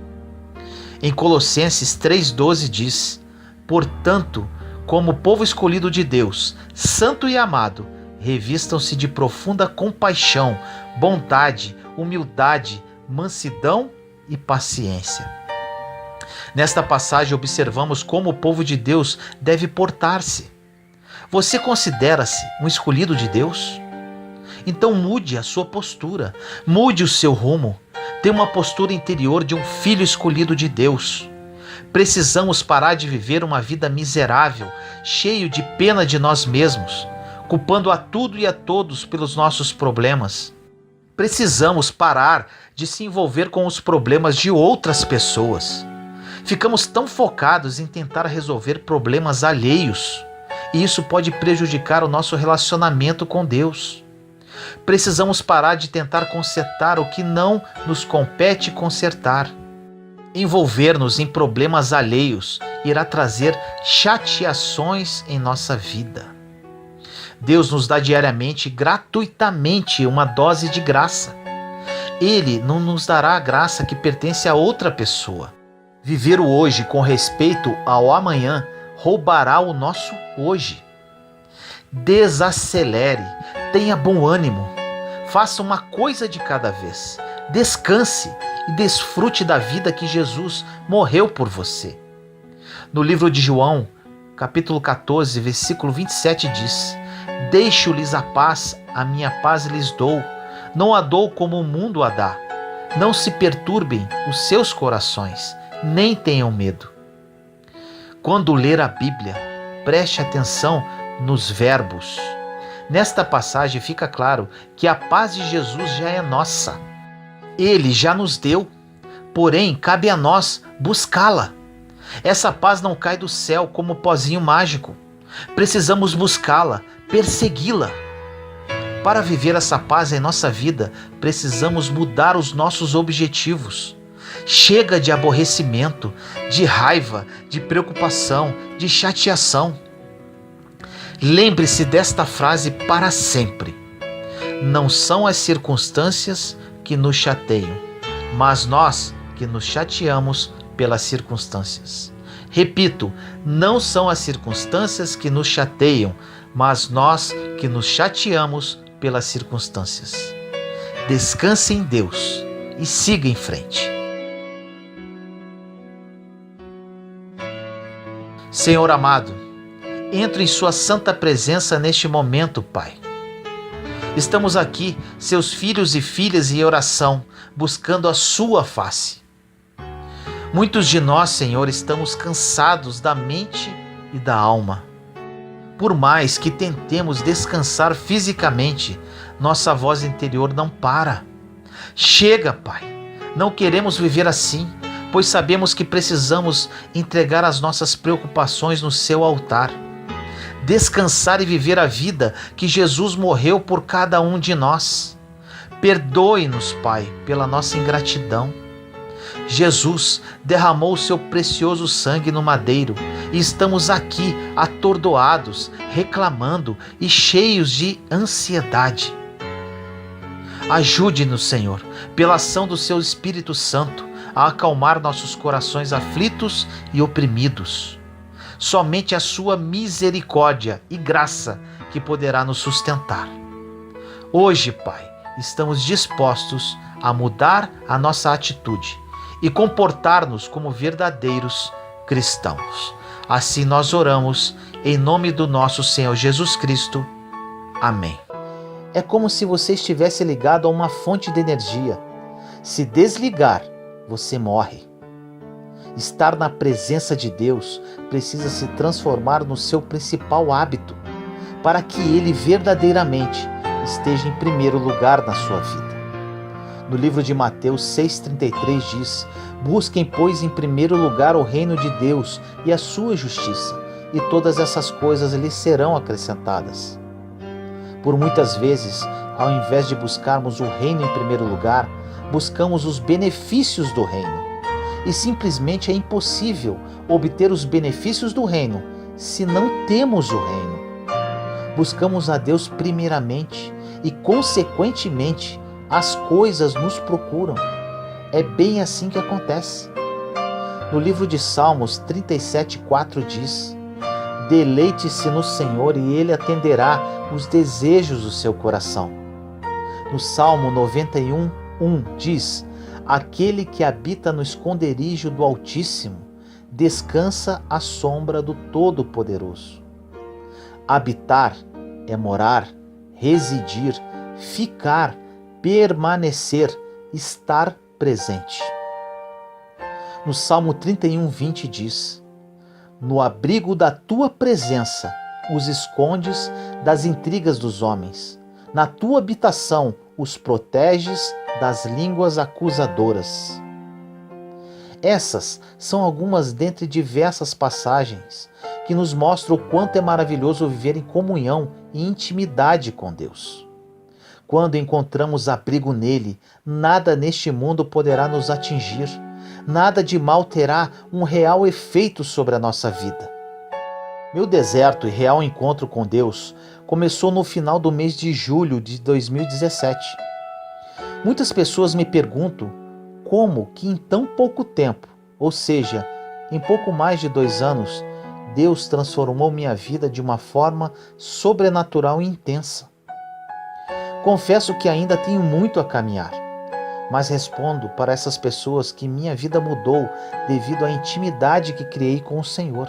Em Colossenses 3,12 diz: portanto, como povo escolhido de Deus, santo e amado, revistam-se de profunda compaixão, bondade, humildade, mansidão e paciência. Nesta passagem observamos como o povo de Deus deve portar-se. Você considera-se um escolhido de Deus? Então mude a sua postura, mude o seu rumo. Tenha uma postura interior de um filho escolhido de Deus. Precisamos parar de viver uma vida miserável, cheio de pena de nós mesmos, culpando a tudo e a todos pelos nossos problemas. Precisamos parar de se envolver com os problemas de outras pessoas. Ficamos tão focados em tentar resolver problemas alheios, e isso pode prejudicar o nosso relacionamento com Deus. Precisamos parar de tentar consertar o que não nos compete consertar. Envolver-nos em problemas alheios irá trazer chateações em nossa vida. Deus nos dá diariamente, gratuitamente, uma dose de graça. Ele não nos dará a graça que pertence a outra pessoa. Viver o hoje com respeito ao amanhã roubará o nosso hoje. Desacelere, tenha bom ânimo, faça uma coisa de cada vez, descanse e desfrute da vida que Jesus morreu por você. No livro de João, capítulo 14, versículo 27 diz: deixo-lhes a paz, a minha paz lhes dou, não a dou como o mundo a dá. Não se perturbem os seus corações, nem tenham medo. Quando ler a Bíblia, preste atenção nos verbos. Nesta passagem fica claro que a paz de Jesus já é nossa. Ele já nos deu, porém cabe a nós buscá-la. Essa paz não cai do céu como pozinho mágico. Precisamos buscá-la, persegui-la. Para viver essa paz em nossa vida, precisamos mudar os nossos objetivos. Chega de aborrecimento, de raiva, de preocupação, de chateação. Lembre-se desta frase para sempre. Não são as circunstâncias que nos chateiam, mas nós que nos chateamos pelas circunstâncias. Repito, não são as circunstâncias que nos chateiam, mas nós que nos chateamos pelas circunstâncias. Descanse em Deus e siga em frente. Senhor amado, entro em sua santa presença neste momento, Pai. Estamos aqui, seus filhos e filhas, em oração, buscando a sua face. Muitos de nós, Senhor, estamos cansados da mente e da alma. Por mais que tentemos descansar fisicamente, nossa voz interior não para. Chega, Pai. Não queremos viver assim, pois sabemos que precisamos entregar as nossas preocupações no seu altar. Descansar e viver a vida que Jesus morreu por cada um de nós. Perdoe-nos, Pai, pela nossa ingratidão. Jesus derramou o seu precioso sangue no madeiro e estamos aqui atordoados, reclamando e cheios de ansiedade. Ajude-nos, Senhor, pela ação do seu Espírito Santo, a acalmar nossos corações aflitos e oprimidos. Somente a sua misericórdia e graça que poderá nos sustentar. Hoje, Pai, estamos dispostos a mudar a nossa atitude e comportar-nos como verdadeiros cristãos. Assim nós oramos em nome do nosso Senhor Jesus Cristo. Amém. É como se você estivesse ligado a uma fonte de energia. Se desligar, você morre. Estar na presença de Deus precisa se transformar no seu principal hábito, para que Ele verdadeiramente esteja em primeiro lugar na sua vida. No livro de Mateus 6,33 diz: busquem, pois, em primeiro lugar o reino de Deus e a sua justiça, e todas essas coisas lhes serão acrescentadas. Por muitas vezes, ao invés de buscarmos o reino em primeiro lugar, buscamos os benefícios do reino. E simplesmente é impossível obter os benefícios do reino se não temos o reino. Buscamos a Deus primeiramente e, consequentemente, as coisas nos procuram. É bem assim que acontece. No livro de Salmos 37,4 diz: deleite-se no Senhor e Ele atenderá os desejos do seu coração. No Salmo 91:1 diz: aquele que habita no esconderijo do Altíssimo descansa à sombra do Todo-Poderoso. Habitar é morar, residir, ficar, permanecer, estar presente. No Salmo 31:20 diz: no abrigo da tua presença os escondes das intrigas dos homens, na tua habitação os proteges das línguas acusadoras. Essas são algumas dentre diversas passagens que nos mostram o quanto é maravilhoso viver em comunhão e intimidade com Deus. Quando encontramos abrigo nele, nada neste mundo poderá nos atingir, nada de mal terá um real efeito sobre a nossa vida. Meu deserto e real encontro com Deus começou no final do mês de julho de 2017. Muitas pessoas me perguntam como que em tão pouco tempo, ou seja, em pouco mais de 2 anos, Deus transformou minha vida de uma forma sobrenatural e intensa. Confesso que ainda tenho muito a caminhar, mas respondo para essas pessoas que minha vida mudou devido à intimidade que criei com o Senhor.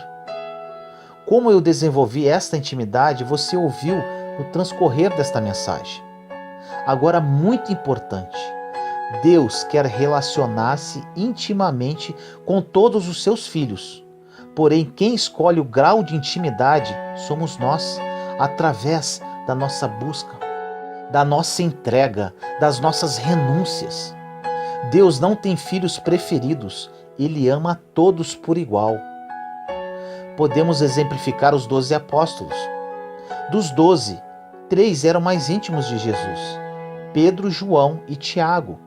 Como eu desenvolvi esta intimidade, você ouviu no transcorrer desta mensagem. Agora, muito importante, Deus quer relacionar-se intimamente com todos os seus filhos. Porém, quem escolhe o grau de intimidade somos nós, através da nossa busca, da nossa entrega, das nossas renúncias. Deus não tem filhos preferidos, Ele ama a todos por igual. Podemos exemplificar os 12 apóstolos. Dos 12, 3 eram mais íntimos de Jesus: Pedro, João e Tiago.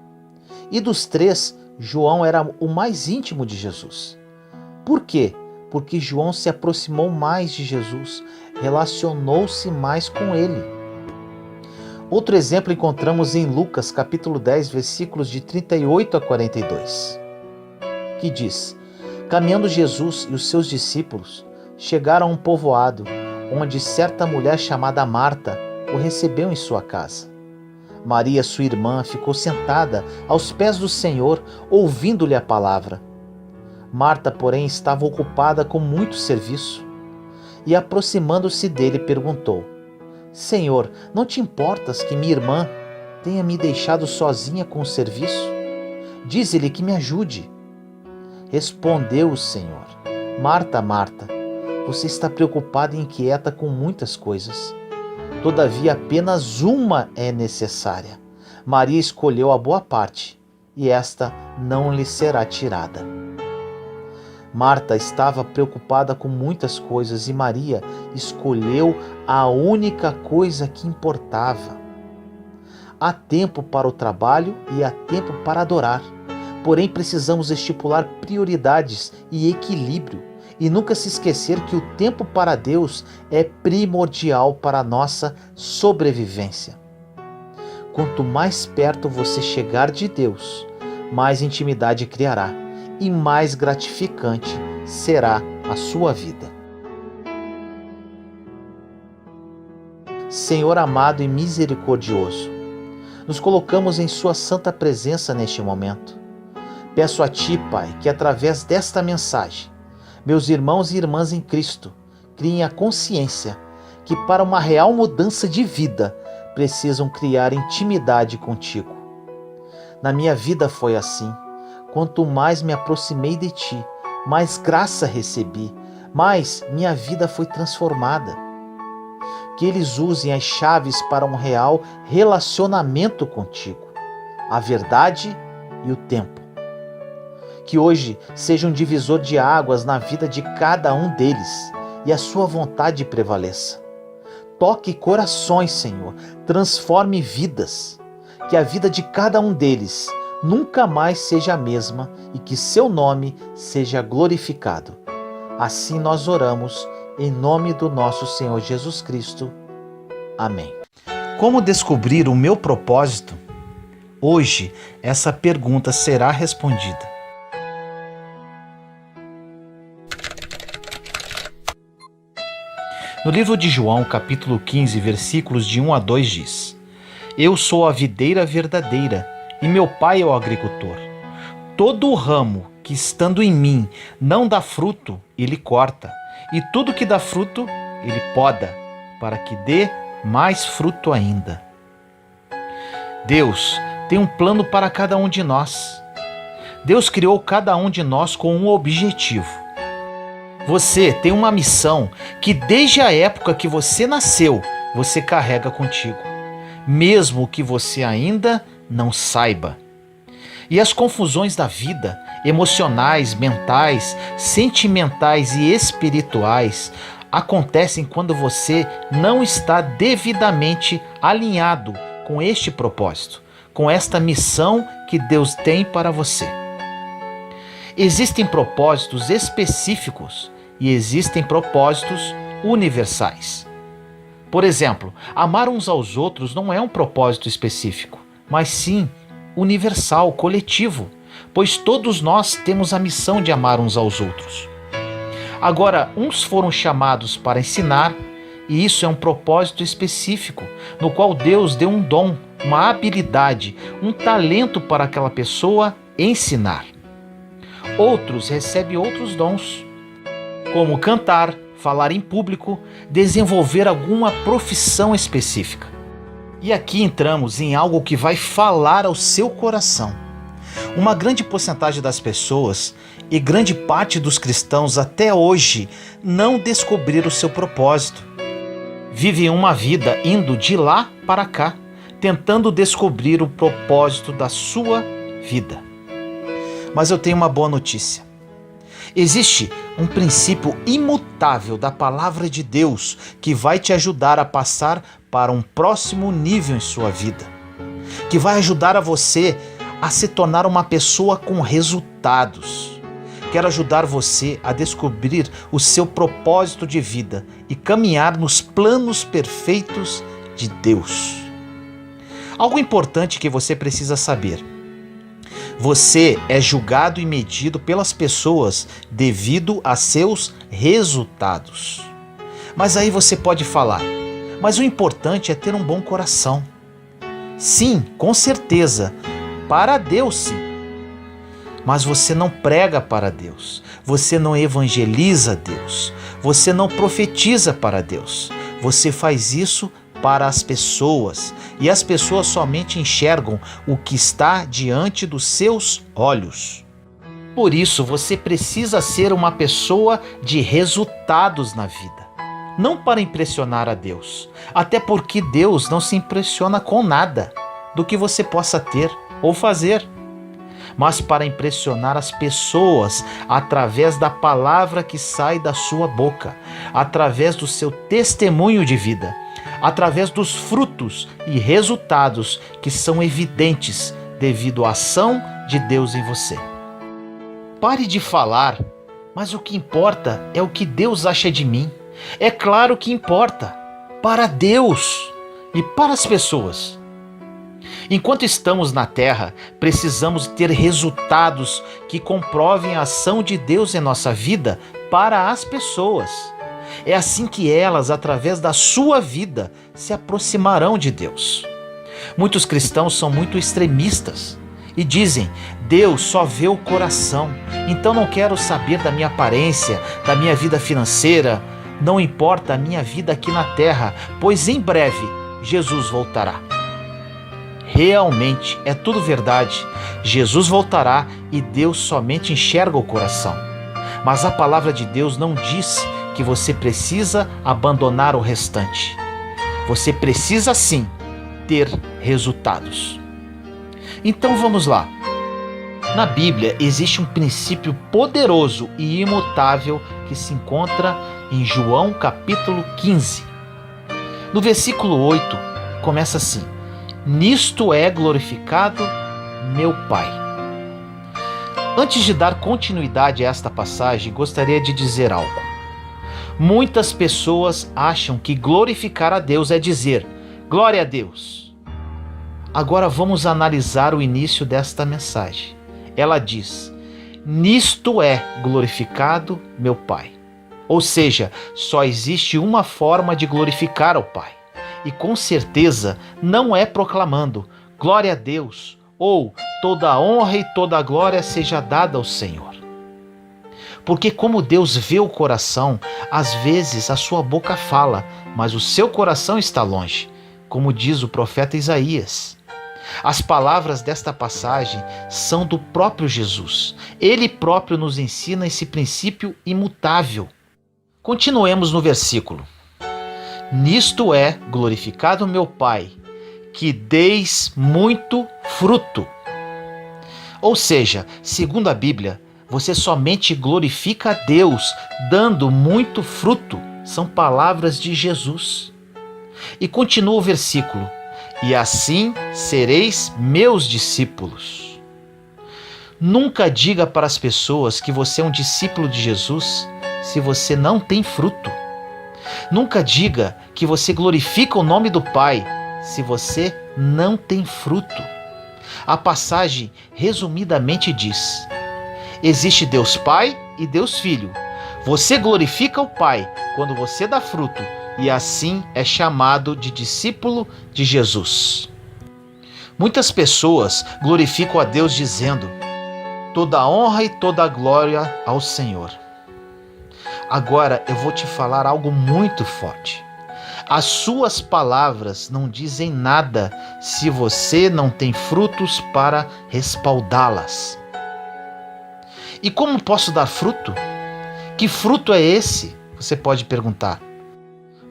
E dos 3, João era o mais íntimo de Jesus. Por quê? Porque João se aproximou mais de Jesus, relacionou-se mais com ele. Outro exemplo encontramos em Lucas capítulo 10, versículos de 38 a 42, que diz: Caminhando Jesus e os seus discípulos chegaram a um povoado, onde certa mulher chamada Marta o recebeu em sua casa. Maria, sua irmã, ficou sentada aos pés do Senhor, ouvindo-lhe a palavra. Marta, porém, estava ocupada com muito serviço. E, aproximando-se dele, perguntou: Senhor, não te importas que minha irmã tenha me deixado sozinha com o serviço? Dize-lhe que me ajude. Respondeu o Senhor: Marta, Marta, você está preocupada e inquieta com muitas coisas. Todavia, apenas uma é necessária. Maria escolheu a boa parte, e esta não lhe será tirada. Marta estava preocupada com muitas coisas e Maria escolheu a única coisa que importava. Há tempo para o trabalho e há tempo para adorar. Porém, precisamos estipular prioridades e equilíbrio e nunca se esquecer que o tempo para Deus é primordial para a nossa sobrevivência. Quanto mais perto você chegar de Deus, mais intimidade criará e mais gratificante será a sua vida. Senhor amado e misericordioso, nos colocamos em Sua santa presença neste momento. Peço a Ti, Pai, que através desta mensagem, meus irmãos e irmãs em Cristo criem a consciência que para uma real mudança de vida precisam criar intimidade contigo. Na minha vida foi assim. Quanto mais me aproximei de Ti, mais graça recebi, mais minha vida foi transformada. Que eles usem as chaves para um real relacionamento contigo, a verdade e o tempo. Que hoje seja um divisor de águas na vida de cada um deles e a Sua vontade prevaleça. Toque corações, Senhor, transforme vidas. Que a vida de cada um deles nunca mais seja a mesma e que Seu nome seja glorificado. Assim nós oramos, em nome do nosso Senhor Jesus Cristo. Amém. Como descobrir o meu propósito? Hoje, essa pergunta será respondida. No livro de João, capítulo 15, versículos de 1 a 2 diz: Eu sou a videira verdadeira e meu Pai é o agricultor. Todo o ramo que estando em mim não dá fruto, ele corta, e tudo que dá fruto, ele poda, para que dê mais fruto ainda. Deus tem um plano para cada um de nós. Deus criou cada um de nós com um objetivo. Você tem uma missão que desde a época que você nasceu, você carrega contigo, mesmo que você ainda não saiba. E as confusões da vida, emocionais, mentais, sentimentais e espirituais, acontecem quando você não está devidamente alinhado com este propósito, com esta missão que Deus tem para você. Existem propósitos específicos e existem propósitos universais. Por exemplo, amar uns aos outros não é um propósito específico, mas sim universal, coletivo, pois todos nós temos a missão de amar uns aos outros. Agora, uns foram chamados para ensinar, e isso é um propósito específico, no qual Deus deu um dom, uma habilidade, um talento para aquela pessoa ensinar. Outros recebem outros dons, como cantar, falar em público, desenvolver alguma profissão específica. E aqui entramos em algo que vai falar ao seu coração. Uma grande porcentagem das pessoas e grande parte dos cristãos até hoje não descobriram o seu propósito. Vivem uma vida indo de lá para cá, tentando descobrir o propósito da sua vida. Mas eu tenho uma boa notícia. Existe um princípio imutável da palavra de Deus que vai te ajudar a passar para um próximo nível em sua vida, que vai ajudar a você a se tornar uma pessoa com resultados. Quero ajudar você a descobrir o seu propósito de vida e caminhar nos planos perfeitos de Deus. Algo importante que você precisa saber: você é julgado e medido pelas pessoas devido a seus resultados. Mas aí você pode falar: mas o importante é ter um bom coração. Sim, com certeza, para Deus sim. Mas você não prega para Deus, você não evangeliza Deus, você não profetiza para Deus. Você faz isso para as pessoas, e as pessoas somente enxergam o que está diante dos seus olhos. Por isso, você precisa ser uma pessoa de resultados na vida, não para impressionar a Deus, até porque Deus não se impressiona com nada do que você possa ter ou fazer, mas para impressionar as pessoas através da palavra que sai da sua boca, através do seu testemunho de vida, através dos frutos e resultados que são evidentes devido à ação de Deus em você. Pare de falar, mas o que importa é o que Deus acha de mim. É claro que importa, para Deus e para as pessoas. Enquanto estamos na terra, precisamos ter resultados que comprovem a ação de Deus em nossa vida para as pessoas. É assim que elas, através da sua vida, se aproximarão de Deus. Muitos cristãos são muito extremistas e dizem: Deus só vê o coração, então não quero saber da minha aparência, da minha vida financeira, não importa a minha vida aqui na terra, pois em breve Jesus voltará. Realmente é tudo verdade. Jesus voltará e Deus somente enxerga o coração. Mas a palavra de Deus não diz que você precisa abandonar o restante. Você precisa sim ter resultados. Então vamos lá. Na Bíblia existe um princípio poderoso e imutável que se encontra em João capítulo 15. No versículo 8 começa assim: nisto é glorificado meu Pai. Antes de dar continuidade a esta passagem, gostaria de dizer algo. Muitas pessoas acham que glorificar a Deus é dizer glória a Deus. Agora vamos analisar o início desta mensagem. Ela diz: nisto é glorificado meu Pai. Ou seja, só existe uma forma de glorificar ao Pai. E com certeza não é proclamando glória a Deus ou toda a honra e toda a glória seja dada ao Senhor. Porque como Deus vê o coração, às vezes a sua boca fala, mas o seu coração está longe, como diz o profeta Isaías. As palavras desta passagem são do próprio Jesus. Ele próprio nos ensina esse princípio imutável. Continuemos no versículo. Nisto é glorificado meu Pai, que deis muito fruto. Ou seja, segundo a Bíblia, você somente glorifica a Deus dando muito fruto. São palavras de Jesus. E continua o versículo: e assim sereis meus discípulos. Nunca diga para as pessoas que você é um discípulo de Jesus se você não tem fruto. Nunca diga que você glorifica o nome do Pai se você não tem fruto. A passagem resumidamente diz: existe Deus Pai e Deus Filho. Você glorifica o Pai quando você dá fruto e assim é chamado de discípulo de Jesus. Muitas pessoas glorificam a Deus dizendo: toda a honra e toda a glória ao Senhor. Agora eu vou te falar algo muito forte. As suas palavras não dizem nada se você não tem frutos para respaldá-las. E como posso dar fruto? Que fruto é esse? Você pode perguntar.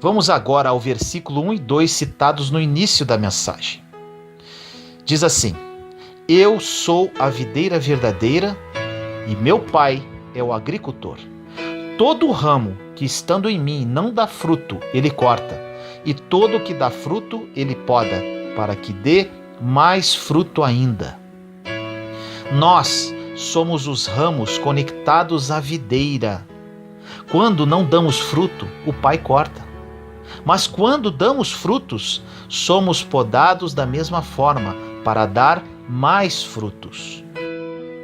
Vamos agora ao versículo 1 e 2 citados no início da mensagem. Diz assim: Eu sou a videira verdadeira e meu pai é o agricultor. Todo ramo que estando em mim não dá fruto, ele corta, e todo que dá fruto, ele poda, para que dê mais fruto ainda. Nós somos os ramos conectados à videira. Quando não damos fruto, o pai corta. Mas quando damos frutos, somos podados da mesma forma, para dar mais frutos.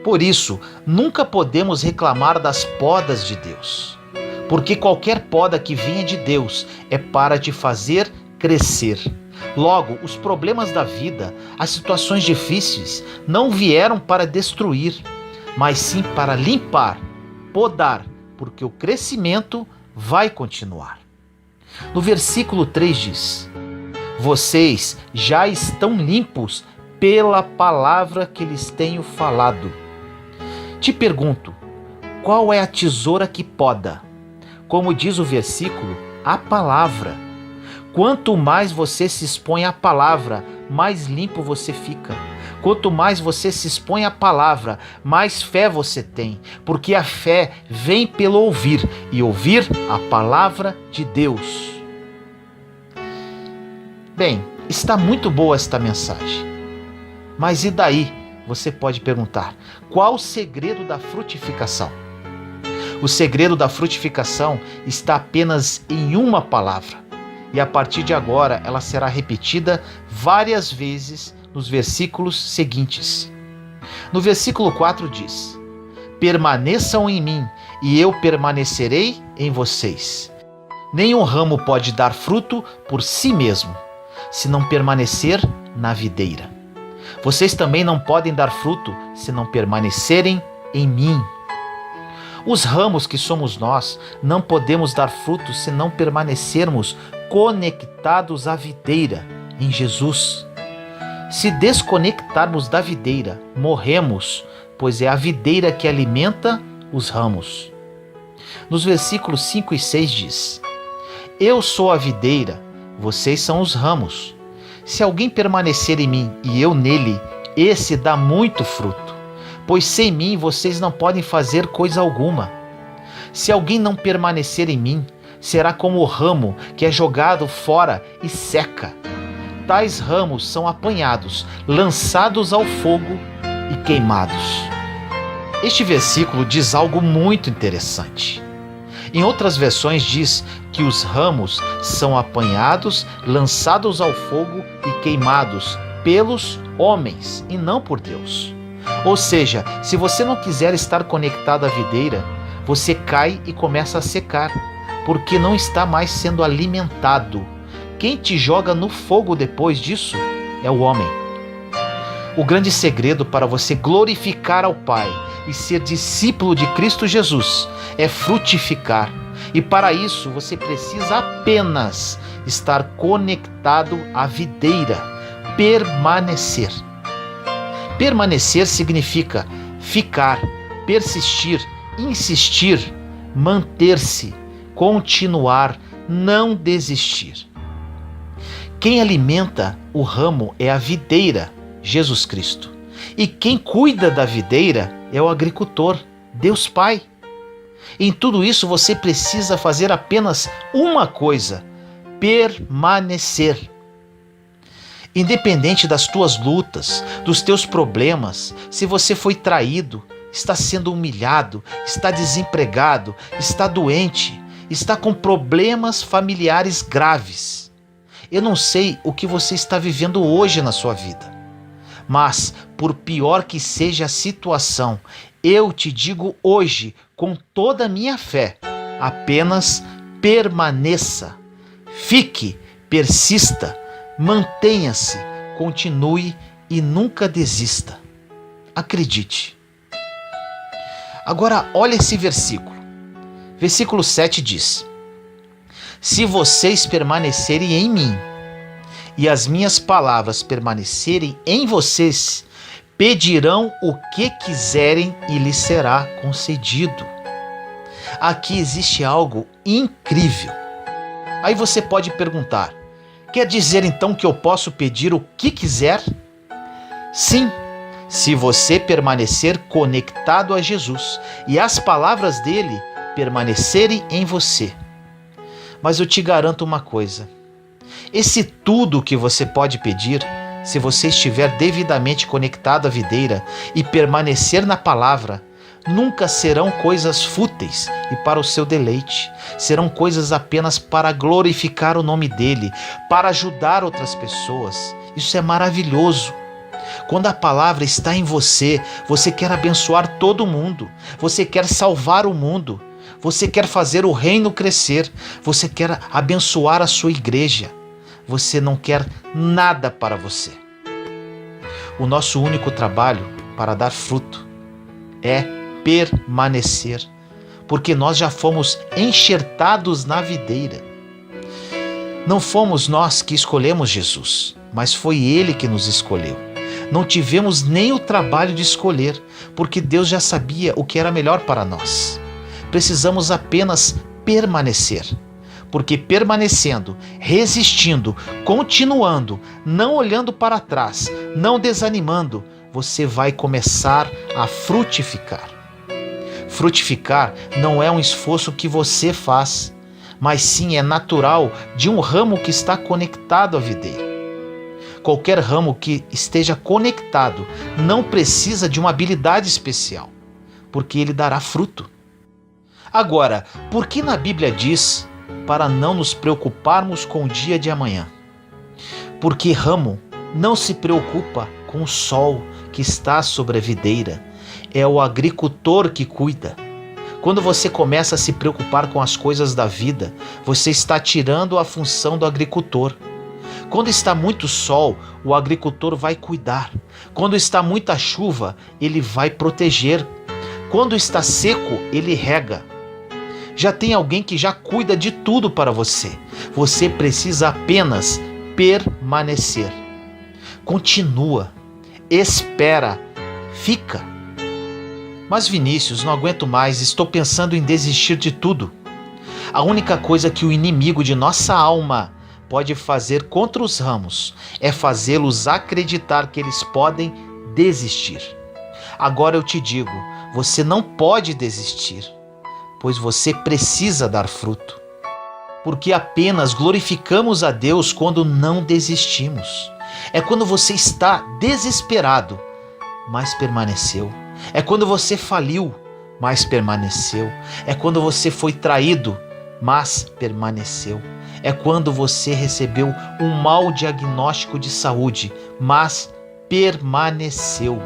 Por isso, nunca podemos reclamar das podas de Deus, porque qualquer poda que venha de Deus é para te fazer crescer. Logo, os problemas da vida, as situações difíceis, não vieram para destruir, mas sim para limpar, podar, porque o crescimento vai continuar. No versículo 3 diz: Vocês já estão limpos pela palavra que lhes tenho falado. Te pergunto, qual é a tesoura que poda? Como diz o versículo, a palavra. Quanto mais você se expõe à palavra, mais limpo você fica. Quanto mais você se expõe à palavra, mais fé você tem, porque a fé vem pelo ouvir, e ouvir a palavra de Deus. Bem, está muito boa esta mensagem. Mas e daí? Você pode perguntar, qual o segredo da frutificação? O segredo da frutificação está apenas em uma palavra, e a partir de agora ela será repetida várias vezes nos versículos seguintes. No versículo 4 diz: Permaneçam em mim, e eu permanecerei em vocês. Nenhum ramo pode dar fruto por si mesmo, se não permanecer na videira. Vocês também não podem dar fruto se não permanecerem em mim. Os ramos que somos nós não podemos dar fruto se não permanecermos conectados à videira, em Jesus. Se desconectarmos da videira, morremos, pois é a videira que alimenta os ramos. Nos versículos 5 e 6 diz: Eu sou a videira, vocês são os ramos. Se alguém permanecer em mim e eu nele, esse dá muito fruto, pois sem mim vocês não podem fazer coisa alguma. Se alguém não permanecer em mim, será como o ramo que é jogado fora e seca. Tais ramos são apanhados, lançados ao fogo e queimados. Este versículo diz algo muito interessante. Em outras versões diz que os ramos são apanhados, lançados ao fogo e queimados pelos homens e não por Deus. Ou seja, se você não quiser estar conectado à videira, você cai e começa a secar, porque não está mais sendo alimentado. Quem te joga no fogo depois disso é o homem. O grande segredo para você glorificar ao Pai e ser discípulo de Cristo Jesus é frutificar. E para isso você precisa apenas estar conectado à videira, permanecer. Permanecer significa ficar, persistir, insistir, manter-se, continuar, não desistir. Quem alimenta o ramo é a videira, Jesus Cristo. E quem cuida da videira é o agricultor, Deus Pai. Em tudo isso você precisa fazer apenas uma coisa: permanecer. Independente das tuas lutas, dos teus problemas, se você foi traído, está sendo humilhado, está desempregado, está doente, está com problemas familiares graves. Eu não sei o que você está vivendo hoje na sua vida, mas por pior que seja a situação, eu te digo hoje, com toda a minha fé, apenas permaneça, fique, persista, mantenha-se, continue e nunca desista. Acredite. Agora olha esse versículo. Versículo 7 diz: Se vocês permanecerem em mim e as minhas palavras permanecerem em vocês, pedirão o que quiserem e lhes será concedido. Aqui existe algo incrível. Aí você pode perguntar: quer dizer então que eu posso pedir o que quiser? Sim, se você permanecer conectado a Jesus e as palavras dele permanecerem em você. Mas eu te garanto uma coisa: esse tudo que você pode pedir, se você estiver devidamente conectado à videira e permanecer na palavra, nunca serão coisas fúteis e para o seu deleite. Serão coisas apenas para glorificar o nome dele, para ajudar outras pessoas. Isso é maravilhoso. Quando a palavra está em você, você quer abençoar todo mundo, você quer salvar o mundo, você quer fazer o reino crescer, você quer abençoar a sua igreja. Você não quer nada para você. O nosso único trabalho para dar fruto é permanecer, porque nós já fomos enxertados na videira. Não fomos nós que escolhemos Jesus, mas foi Ele que nos escolheu. Não tivemos nem o trabalho de escolher, porque Deus já sabia o que era melhor para nós. Precisamos apenas permanecer. Porque permanecendo, resistindo, continuando, não olhando para trás, não desanimando, você vai começar a frutificar. Frutificar não é um esforço que você faz, mas sim é natural de um ramo que está conectado à videira. Qualquer ramo que esteja conectado não precisa de uma habilidade especial, porque ele dará fruto. Agora, por que na Bíblia diz para não nos preocuparmos com o dia de amanhã? Porque ramo não se preocupa com o sol que está sobre a videira, é o agricultor que cuida. Quando você começa a se preocupar com as coisas da vida, você está tirando a função do agricultor. Quando está muito sol, o agricultor vai cuidar. Quando está muita chuva, ele vai proteger. Quando está seco, ele rega. Já tem alguém que já cuida de tudo para você. Você precisa apenas permanecer. Continua, espera, fica. Mas Vinícius, não aguento mais, estou pensando em desistir de tudo. A única coisa que o inimigo de nossa alma pode fazer contra os ramos é fazê-los acreditar que eles podem desistir. Agora eu te digo, você não pode desistir, pois você precisa dar fruto. Porque apenas glorificamos a Deus quando não desistimos. É quando você está desesperado, mas permaneceu. É quando você faliu, mas permaneceu. É quando você foi traído, mas permaneceu. É quando você recebeu um mau diagnóstico de saúde, mas permaneceu.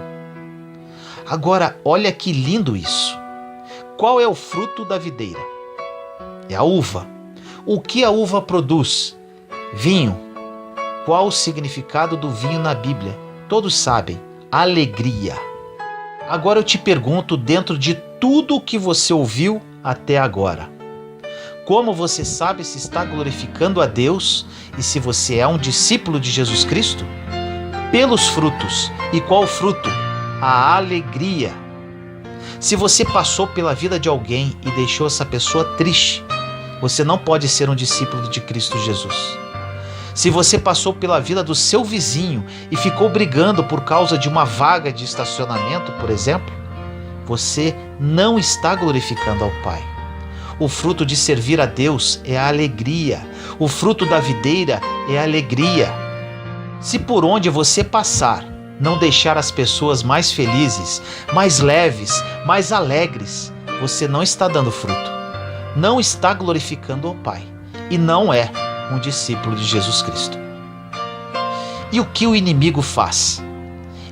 Agora, olha que lindo isso. Qual é o fruto da videira? É a uva. O que a uva produz? Vinho. Qual o significado do vinho na Bíblia? Todos sabem. Alegria. Agora eu te pergunto, dentro de tudo o que você ouviu até agora, como você sabe se está glorificando a Deus e se você é um discípulo de Jesus Cristo? Pelos frutos. E qual fruto? A alegria. Se você passou pela vida de alguém e deixou essa pessoa triste, você não pode ser um discípulo de Cristo Jesus. Se você passou pela vida do seu vizinho e ficou brigando por causa de uma vaga de estacionamento, por exemplo, você não está glorificando ao Pai. O fruto de servir a Deus é a alegria. O fruto da videira é a alegria. Se por onde você passar não deixar as pessoas mais felizes, mais leves, mais alegres, você não está dando fruto. Não está glorificando ao Pai. E não é um discípulo de Jesus Cristo. E o que o inimigo faz?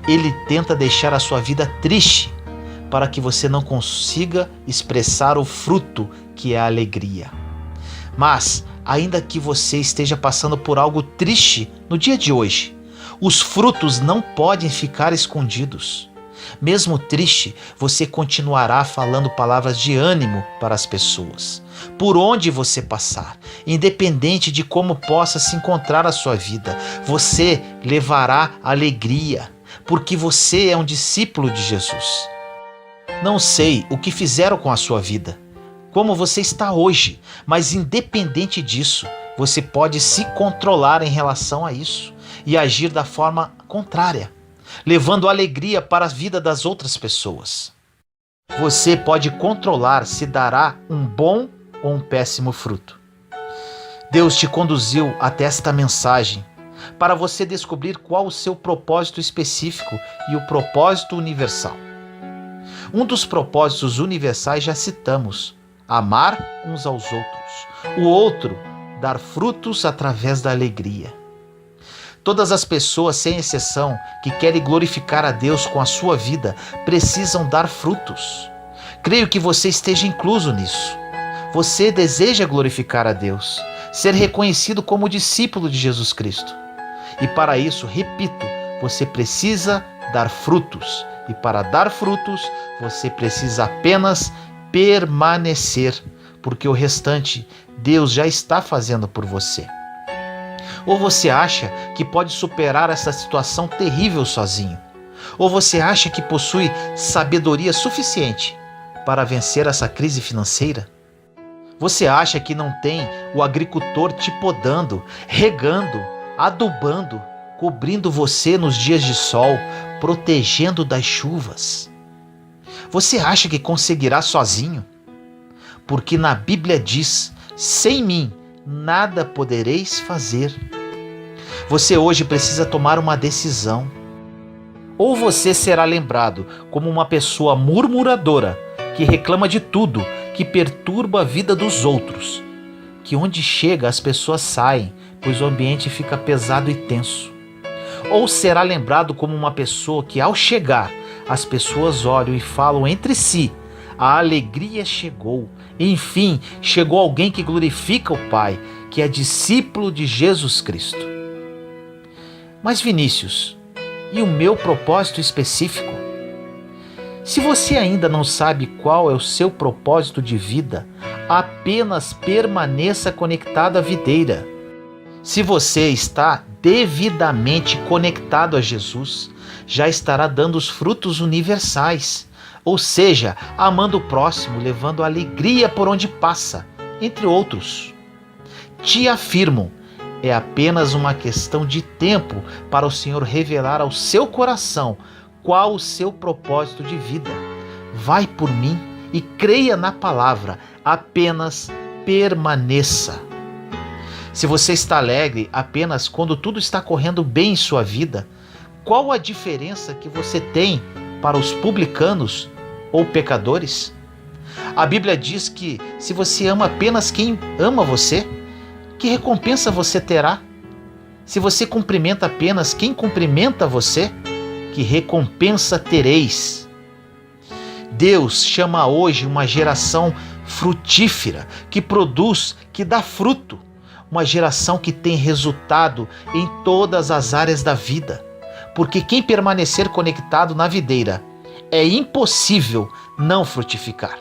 Ele tenta deixar a sua vida triste para que você não consiga expressar o fruto que é a alegria. Mas, ainda que você esteja passando por algo triste no dia de hoje, os frutos não podem ficar escondidos. Mesmo triste, você continuará falando palavras de ânimo para as pessoas. Por onde você passar, independente de como possa se encontrar a sua vida, você levará alegria, porque você é um discípulo de Jesus. Não sei o que fizeram com a sua vida, como você está hoje, mas independente disso, você pode se controlar em relação a isso e agir da forma contrária, levando alegria para a vida das outras pessoas. Você pode controlar se dará um bom ou um péssimo fruto. Deus te conduziu até esta mensagem para você descobrir qual o seu propósito específico e o propósito universal. Um dos propósitos universais já citamos: amar uns aos outros. O outro, dar frutos através da alegria. Todas as pessoas, sem exceção, que querem glorificar a Deus com a sua vida, precisam dar frutos. Creio que você esteja incluso nisso. Você deseja glorificar a Deus, ser reconhecido como discípulo de Jesus Cristo. E para isso, repito, você precisa dar frutos. E para dar frutos, você precisa apenas permanecer, porque o restante Deus já está fazendo por você. Ou você acha que pode superar essa situação terrível sozinho? Ou você acha que possui sabedoria suficiente para vencer essa crise financeira? Você acha que não tem o agricultor te podando, regando, adubando, cobrindo você nos dias de sol, protegendo das chuvas? Você acha que conseguirá sozinho? Porque na Bíblia diz: sem mim nada podereis fazer. Você hoje precisa tomar uma decisão. Ou você será lembrado como uma pessoa murmuradora, que reclama de tudo, que perturba a vida dos outros, que onde chega as pessoas saem, pois o ambiente fica pesado e tenso. Ou será lembrado como uma pessoa que, ao chegar, as pessoas olham e falam entre si: a alegria chegou. Enfim, chegou alguém que glorifica o Pai, que é discípulo de Jesus Cristo. Mas Vinícius, e o meu propósito específico? Se você ainda não sabe qual é o seu propósito de vida, apenas permaneça conectado à videira. Se você está devidamente conectado a Jesus, já estará dando os frutos universais, ou seja, amando o próximo, levando alegria por onde passa, entre outros. Te afirmo, é apenas uma questão de tempo para o Senhor revelar ao seu coração qual o seu propósito de vida. Vai por mim e creia na palavra, apenas permaneça. Se você está alegre apenas quando tudo está correndo bem em sua vida, qual a diferença que você tem para os publicanos ou pecadores? A Bíblia diz que se você ama apenas quem ama você, que recompensa você terá? Se você cumprimenta apenas quem cumprimenta você, que recompensa tereis? Deus chama hoje uma geração frutífera, que produz, que dá fruto, uma geração que tem resultado em todas as áreas da vida, porque quem permanecer conectado na videira, é impossível não frutificar.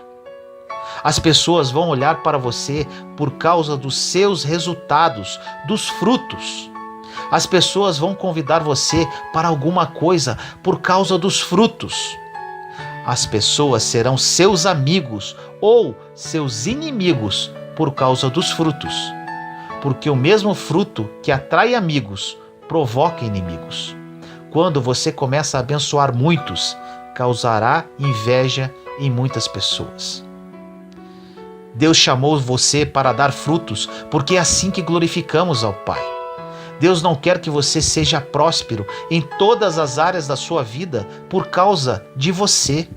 As pessoas vão olhar para você por causa dos seus resultados, dos frutos. As pessoas vão convidar você para alguma coisa por causa dos frutos. As pessoas serão seus amigos ou seus inimigos por causa dos frutos. Porque o mesmo fruto que atrai amigos provoca inimigos. Quando você começa a abençoar muitos, causará inveja em muitas pessoas. Deus chamou você para dar frutos, porque é assim que glorificamos ao Pai. Deus não quer que você seja próspero em todas as áreas da sua vida por causa de você.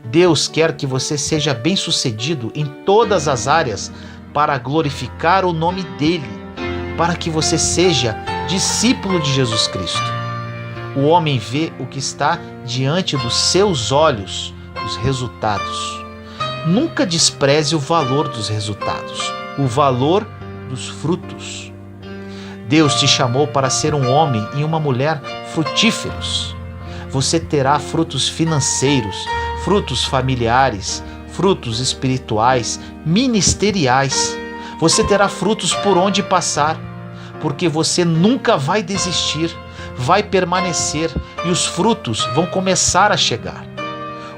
Deus quer que você seja bem-sucedido em todas as áreas para glorificar o nome dEle, para que você seja discípulo de Jesus Cristo. O homem vê o que está diante dos seus olhos, os resultados. Nunca despreze o valor dos resultados, o valor dos frutos. Deus te chamou para ser um homem e uma mulher frutíferos. Você terá frutos financeiros, frutos familiares, frutos espirituais, ministeriais. Você terá frutos por onde passar, porque você nunca vai desistir, vai permanecer e os frutos vão começar a chegar.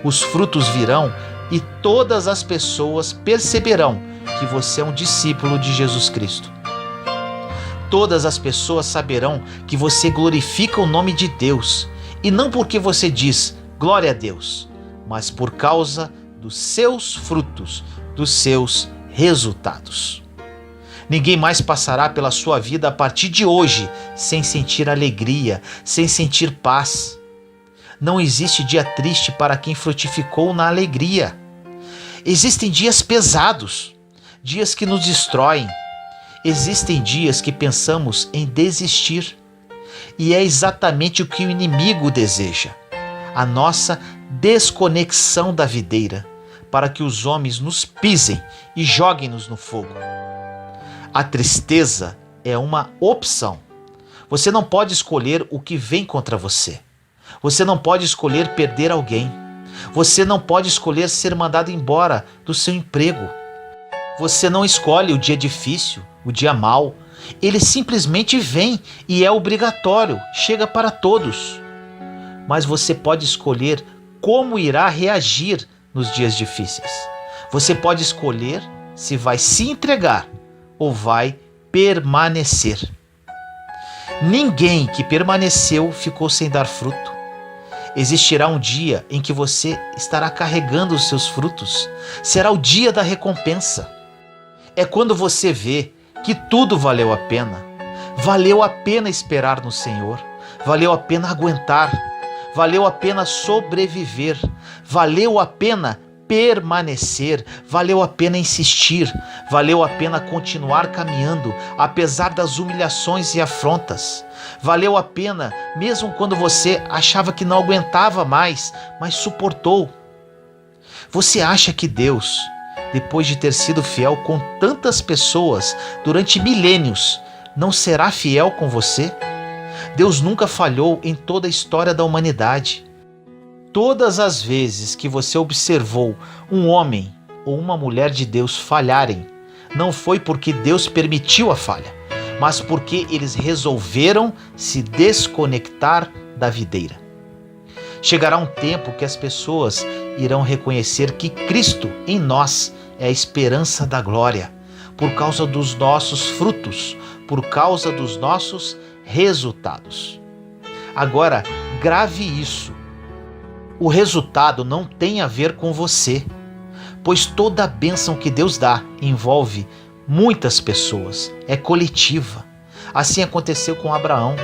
Os frutos virão e todas as pessoas perceberão que você é um discípulo de Jesus Cristo. Todas as pessoas saberão que você glorifica o nome de Deus, e não porque você diz glória a Deus, mas por causa dos seus frutos, dos seus resultados. Ninguém mais passará pela sua vida a partir de hoje sem sentir alegria, sem sentir paz. Não existe dia triste para quem frutificou na alegria. Existem dias pesados, dias que nos destroem. Existem dias que pensamos em desistir. E é exatamente o que o inimigo deseja: a nossa desconexão da videira, para que os homens nos pisem e joguem-nos no fogo. A tristeza é uma opção. Você não pode escolher o que vem contra você. Você não pode escolher perder alguém. Você não pode escolher ser mandado embora do seu emprego. Você não escolhe o dia difícil, o dia mau. Ele simplesmente vem e é obrigatório, chega para todos. Mas você pode escolher como irá reagir nos dias difíceis. Você pode escolher se vai se entregar ou vai permanecer. Ninguém que permaneceu ficou sem dar fruto. Existirá um dia em que você estará carregando os seus frutos. Será o dia da recompensa. É quando você vê que tudo valeu a pena. Valeu a pena esperar no Senhor. Valeu a pena aguentar. Valeu a pena sobreviver. Valeu a pena permanecer. Valeu a pena insistir. Valeu a pena continuar caminhando, apesar das humilhações e afrontas. Valeu a pena, mesmo quando você achava que não aguentava mais, mas suportou. Você acha que Deus, depois de ter sido fiel com tantas pessoas durante milênios, não será fiel com você? Deus nunca falhou em toda a história da humanidade. Todas as vezes que você observou um homem ou uma mulher de Deus falharem, não foi porque Deus permitiu a falha, mas porque eles resolveram se desconectar da videira. Chegará um tempo que as pessoas irão reconhecer que Cristo em nós é a esperança da glória, por causa dos nossos frutos, por causa dos nossos resultados. Agora, grave isso. O resultado não tem a ver com você, pois toda a bênção que Deus dá envolve muitas pessoas, é coletiva. Assim aconteceu com Abraão.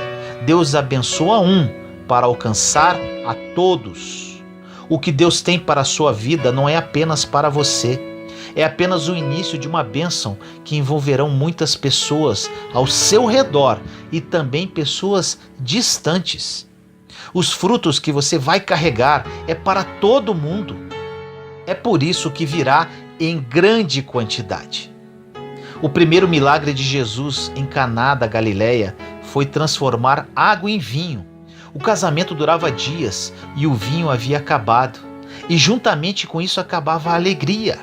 Deus abençoa um para alcançar a todos. O que Deus tem para a sua vida não é apenas para você, é apenas o início de uma bênção que envolverão muitas pessoas ao seu redor e também pessoas distantes. Os frutos que você vai carregar é para todo mundo. É por isso que virá em grande quantidade. O primeiro milagre de Jesus em Caná da Galileia foi transformar água em vinho. O casamento durava dias e o vinho havia acabado. E juntamente com isso acabava a alegria.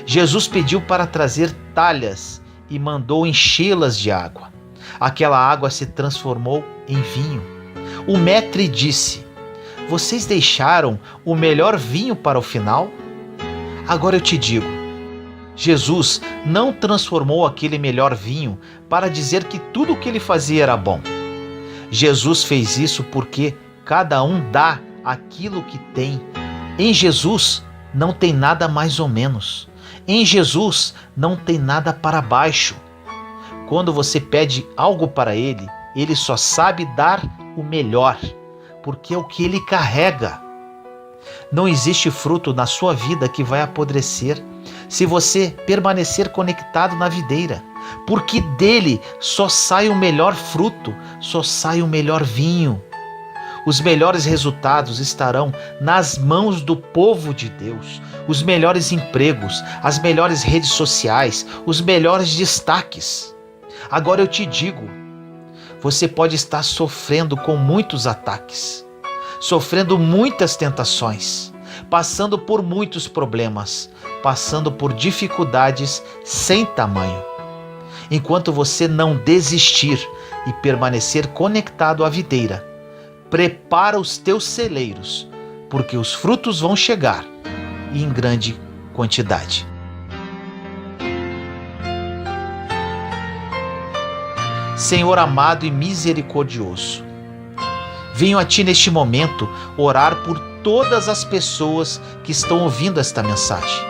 Jesus pediu para trazer talhas e mandou enchê-las de água. Aquela água se transformou em vinho. O maître disse: "Vocês deixaram o melhor vinho para o final?" Agora eu te digo, Jesus não transformou aquele melhor vinho para dizer que tudo o que ele fazia era bom. Jesus fez isso porque cada um dá aquilo que tem. Em Jesus não tem nada mais ou menos. Em Jesus não tem nada para baixo. Quando você pede algo para ele, ele só sabe dar o melhor, porque é o que ele carrega. Não existe fruto na sua vida que vai apodrecer se você permanecer conectado na videira, porque dele só sai o melhor fruto, só sai o melhor vinho. Os melhores resultados estarão nas mãos do povo de Deus, os melhores empregos, as melhores redes sociais, os melhores destaques. Agora eu te digo, você pode estar sofrendo com muitos ataques, sofrendo muitas tentações, passando por muitos problemas, passando por dificuldades sem tamanho. Enquanto você não desistir e permanecer conectado à videira, prepara os teus celeiros, porque os frutos vão chegar e em grande quantidade. Senhor amado e misericordioso, venho a Ti neste momento orar por todas as pessoas que estão ouvindo esta mensagem.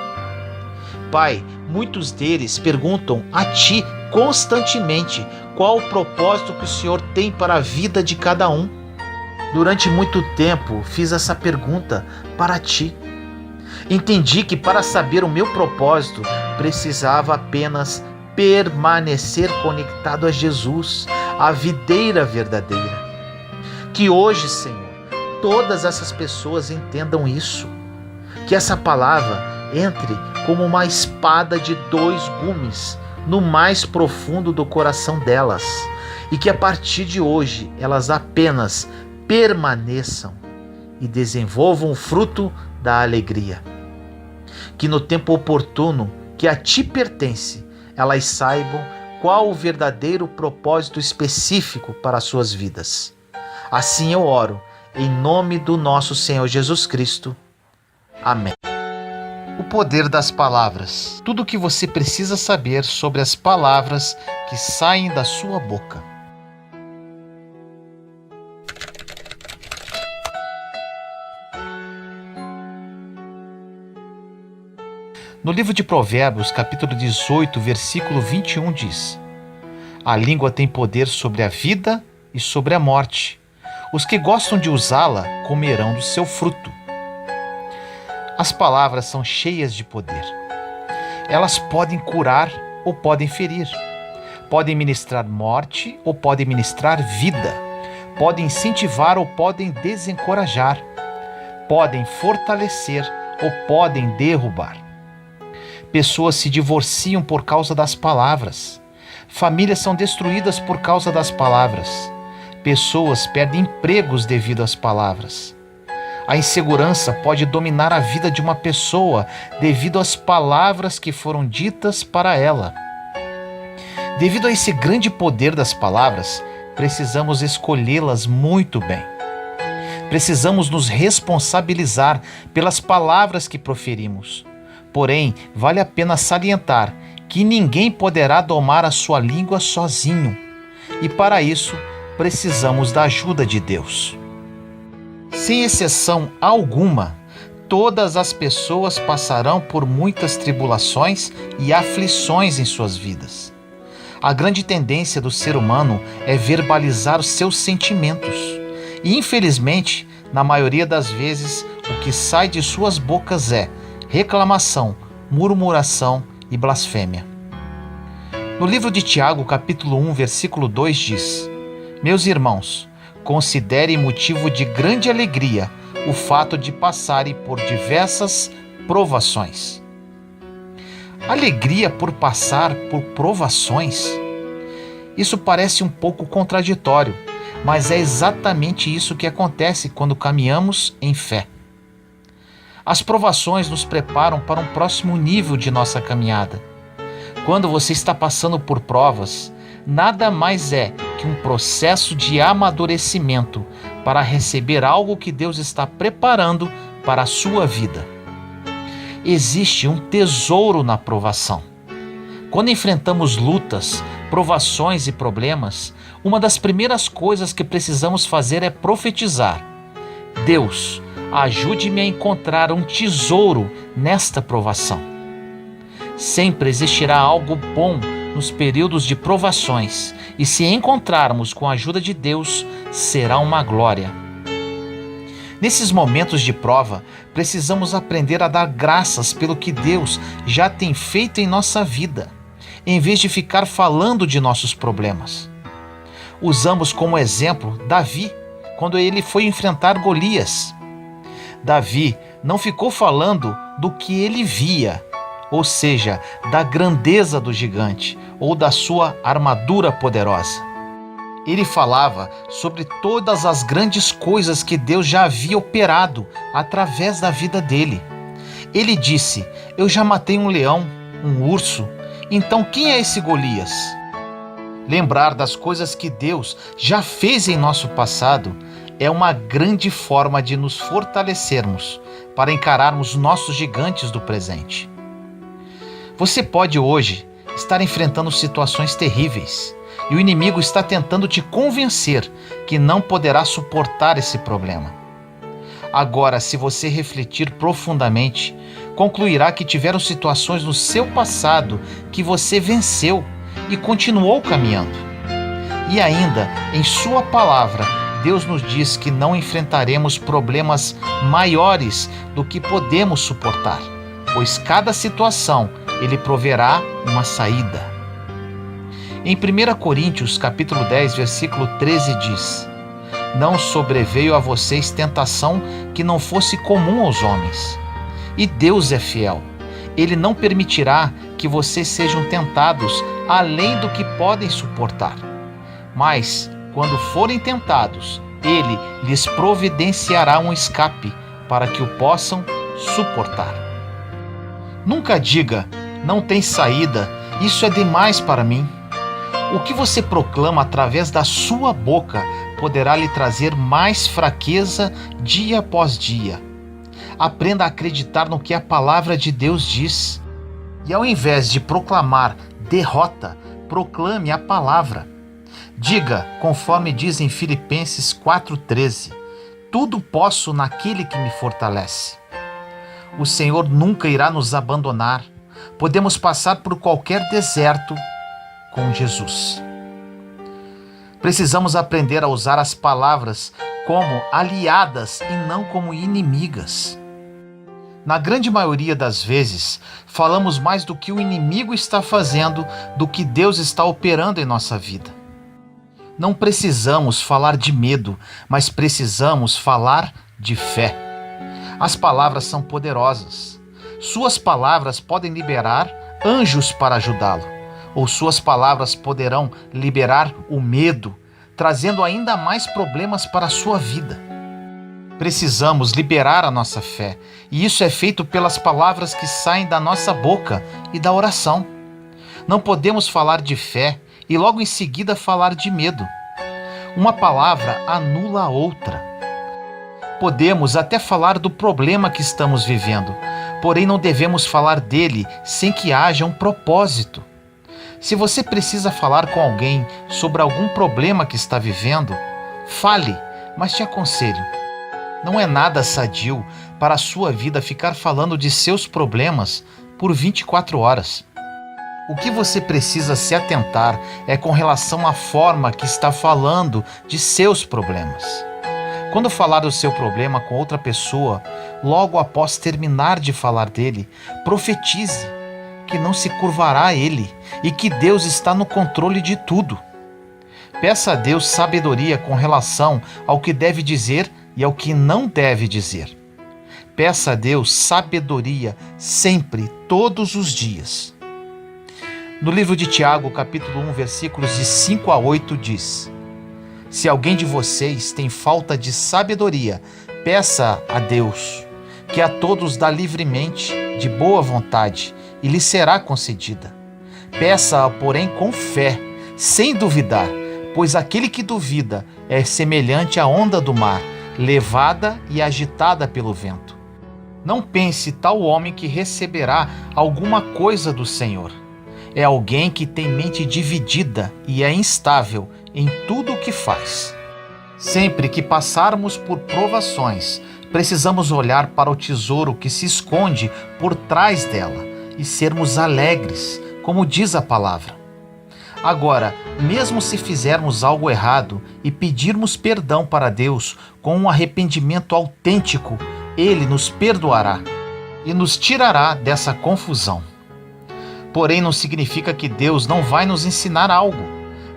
Pai, muitos deles perguntam a Ti constantemente qual o propósito que o Senhor tem para a vida de cada um. Durante muito tempo fiz essa pergunta para Ti. Entendi que para saber o meu propósito precisava apenas permanecer conectado a Jesus, a videira verdadeira. Que hoje, Senhor, todas essas pessoas entendam isso. Que essa palavra entre como uma espada de 2 gumes no mais profundo do coração delas. E que a partir de hoje elas apenas permaneçam e desenvolvam o fruto da alegria. Que no tempo oportuno que a Ti pertence, elas saibam qual o verdadeiro propósito específico para as suas vidas. Assim eu oro, em nome do nosso Senhor Jesus Cristo. Amém. O poder das palavras. Tudo o que você precisa saber sobre as palavras que saem da sua boca. No livro de Provérbios, capítulo 18, versículo 21 diz: A língua tem poder sobre a vida e sobre a morte. Os que gostam de usá-la comerão do seu fruto. As palavras são cheias de poder. Elas podem curar ou podem ferir. Podem ministrar morte ou podem ministrar vida. Podem incentivar ou podem desencorajar. Podem fortalecer ou podem derrubar. Pessoas se divorciam por causa das palavras. Famílias são destruídas por causa das palavras. Pessoas perdem empregos devido às palavras. A insegurança pode dominar a vida de uma pessoa devido às palavras que foram ditas para ela. Devido a esse grande poder das palavras, precisamos escolhê-las muito bem. Precisamos nos responsabilizar pelas palavras que proferimos. Porém, vale a pena salientar que ninguém poderá domar a sua língua sozinho. E para isso, precisamos da ajuda de Deus. Sem exceção alguma, todas as pessoas passarão por muitas tribulações e aflições em suas vidas. A grande tendência do ser humano é verbalizar os seus sentimentos. E, infelizmente, na maioria das vezes, o que sai de suas bocas é reclamação, murmuração e blasfêmia. No livro de Tiago, capítulo 1, versículo 2 diz: Meus irmãos, considerem motivo de grande alegria o fato de passarem por diversas provações. Alegria por passar por provações? Isso parece um pouco contraditório, mas é exatamente isso que acontece quando caminhamos em fé. As provações nos preparam para um próximo nível de nossa caminhada. Quando você está passando por provas, nada mais é que um processo de amadurecimento para receber algo que Deus está preparando para a sua vida. Existe um tesouro na provação. Quando enfrentamos lutas, provações e problemas, uma das primeiras coisas que precisamos fazer é profetizar: Deus, ajude-me a encontrar um tesouro nesta provação. Sempre existirá algo bom nos períodos de provações, e se encontrarmos com a ajuda de Deus, será uma glória. Nesses momentos de prova, precisamos aprender a dar graças pelo que Deus já tem feito em nossa vida, em vez de ficar falando de nossos problemas. Usamos como exemplo Davi, quando ele foi enfrentar Golias. Davi não ficou falando do que ele via, ou seja, da grandeza do gigante ou da sua armadura poderosa. Ele falava sobre todas as grandes coisas que Deus já havia operado através da vida dele. Ele disse: Eu já matei um leão, um urso, então quem é esse Golias? Lembrar das coisas que Deus já fez em nosso passado é uma grande forma de nos fortalecermos para encararmos nossos gigantes do presente. Você pode hoje estar enfrentando situações terríveis, e o inimigo está tentando te convencer que não poderá suportar esse problema. Agora, se você refletir profundamente, concluirá que tiveram situações no seu passado que você venceu e continuou caminhando. E ainda, em sua palavra, Deus nos diz que não enfrentaremos problemas maiores do que podemos suportar, pois cada situação Ele proverá uma saída. Em 1 Coríntios, capítulo 10, versículo 13 diz: Não sobreveio a vocês tentação que não fosse comum aos homens. E Deus é fiel. Ele não permitirá que vocês sejam tentados além do que podem suportar. Mas, quando forem tentados, Ele lhes providenciará um escape para que o possam suportar. Nunca diga, não tem saída, isso é demais para mim. O que você proclama através da sua boca poderá lhe trazer mais fraqueza dia após dia. Aprenda a acreditar no que a palavra de Deus diz. E ao invés de proclamar derrota, proclame a palavra. Diga, conforme diz em Filipenses 4,13, tudo posso naquele que me fortalece. O Senhor nunca irá nos abandonar. Podemos passar por qualquer deserto com Jesus. Precisamos aprender a usar as palavras como aliadas e não como inimigas. Na grande maioria das vezes, falamos mais do que o inimigo está fazendo do que Deus está operando em nossa vida. Não precisamos falar de medo, mas precisamos falar de fé. As palavras são poderosas. Suas palavras podem liberar anjos para ajudá-lo, ou suas palavras poderão liberar o medo, trazendo ainda mais problemas para a sua vida. Precisamos liberar a nossa fé, e isso é feito pelas palavras que saem da nossa boca e da oração. Não podemos falar de fé e logo em seguida falar de medo. Uma palavra anula a outra. Podemos até falar do problema que estamos vivendo, porém não devemos falar dele sem que haja um propósito. Se você precisa falar com alguém sobre algum problema que está vivendo, fale, mas te aconselho. Não é nada sadio para a sua vida ficar falando de seus problemas por 24 horas. O que você precisa se atentar é com relação à forma que está falando de seus problemas. Quando falar do seu problema com outra pessoa, logo após terminar de falar dele, profetize que não se curvará a ele e que Deus está no controle de tudo. Peça a Deus sabedoria com relação ao que deve dizer e ao que não deve dizer. Peça a Deus sabedoria sempre, todos os dias. No livro de Tiago, capítulo 1, versículos de 5 a 8 diz: Se alguém de vocês tem falta de sabedoria, peça a Deus, que a todos dá livremente, de boa vontade, e lhe será concedida. Peça-a, porém, com fé, sem duvidar, pois aquele que duvida é semelhante à onda do mar, levada e agitada pelo vento. Não pense tal homem que receberá alguma coisa do Senhor. É alguém que tem mente dividida e é instável em tudo o que faz. Sempre que passarmos por provações, precisamos olhar para o tesouro que se esconde por trás dela e sermos alegres, como diz a palavra. Agora, mesmo se fizermos algo errado e pedirmos perdão para Deus com um arrependimento autêntico, Ele nos perdoará e nos tirará dessa confusão. Porém, não significa que Deus não vai nos ensinar algo,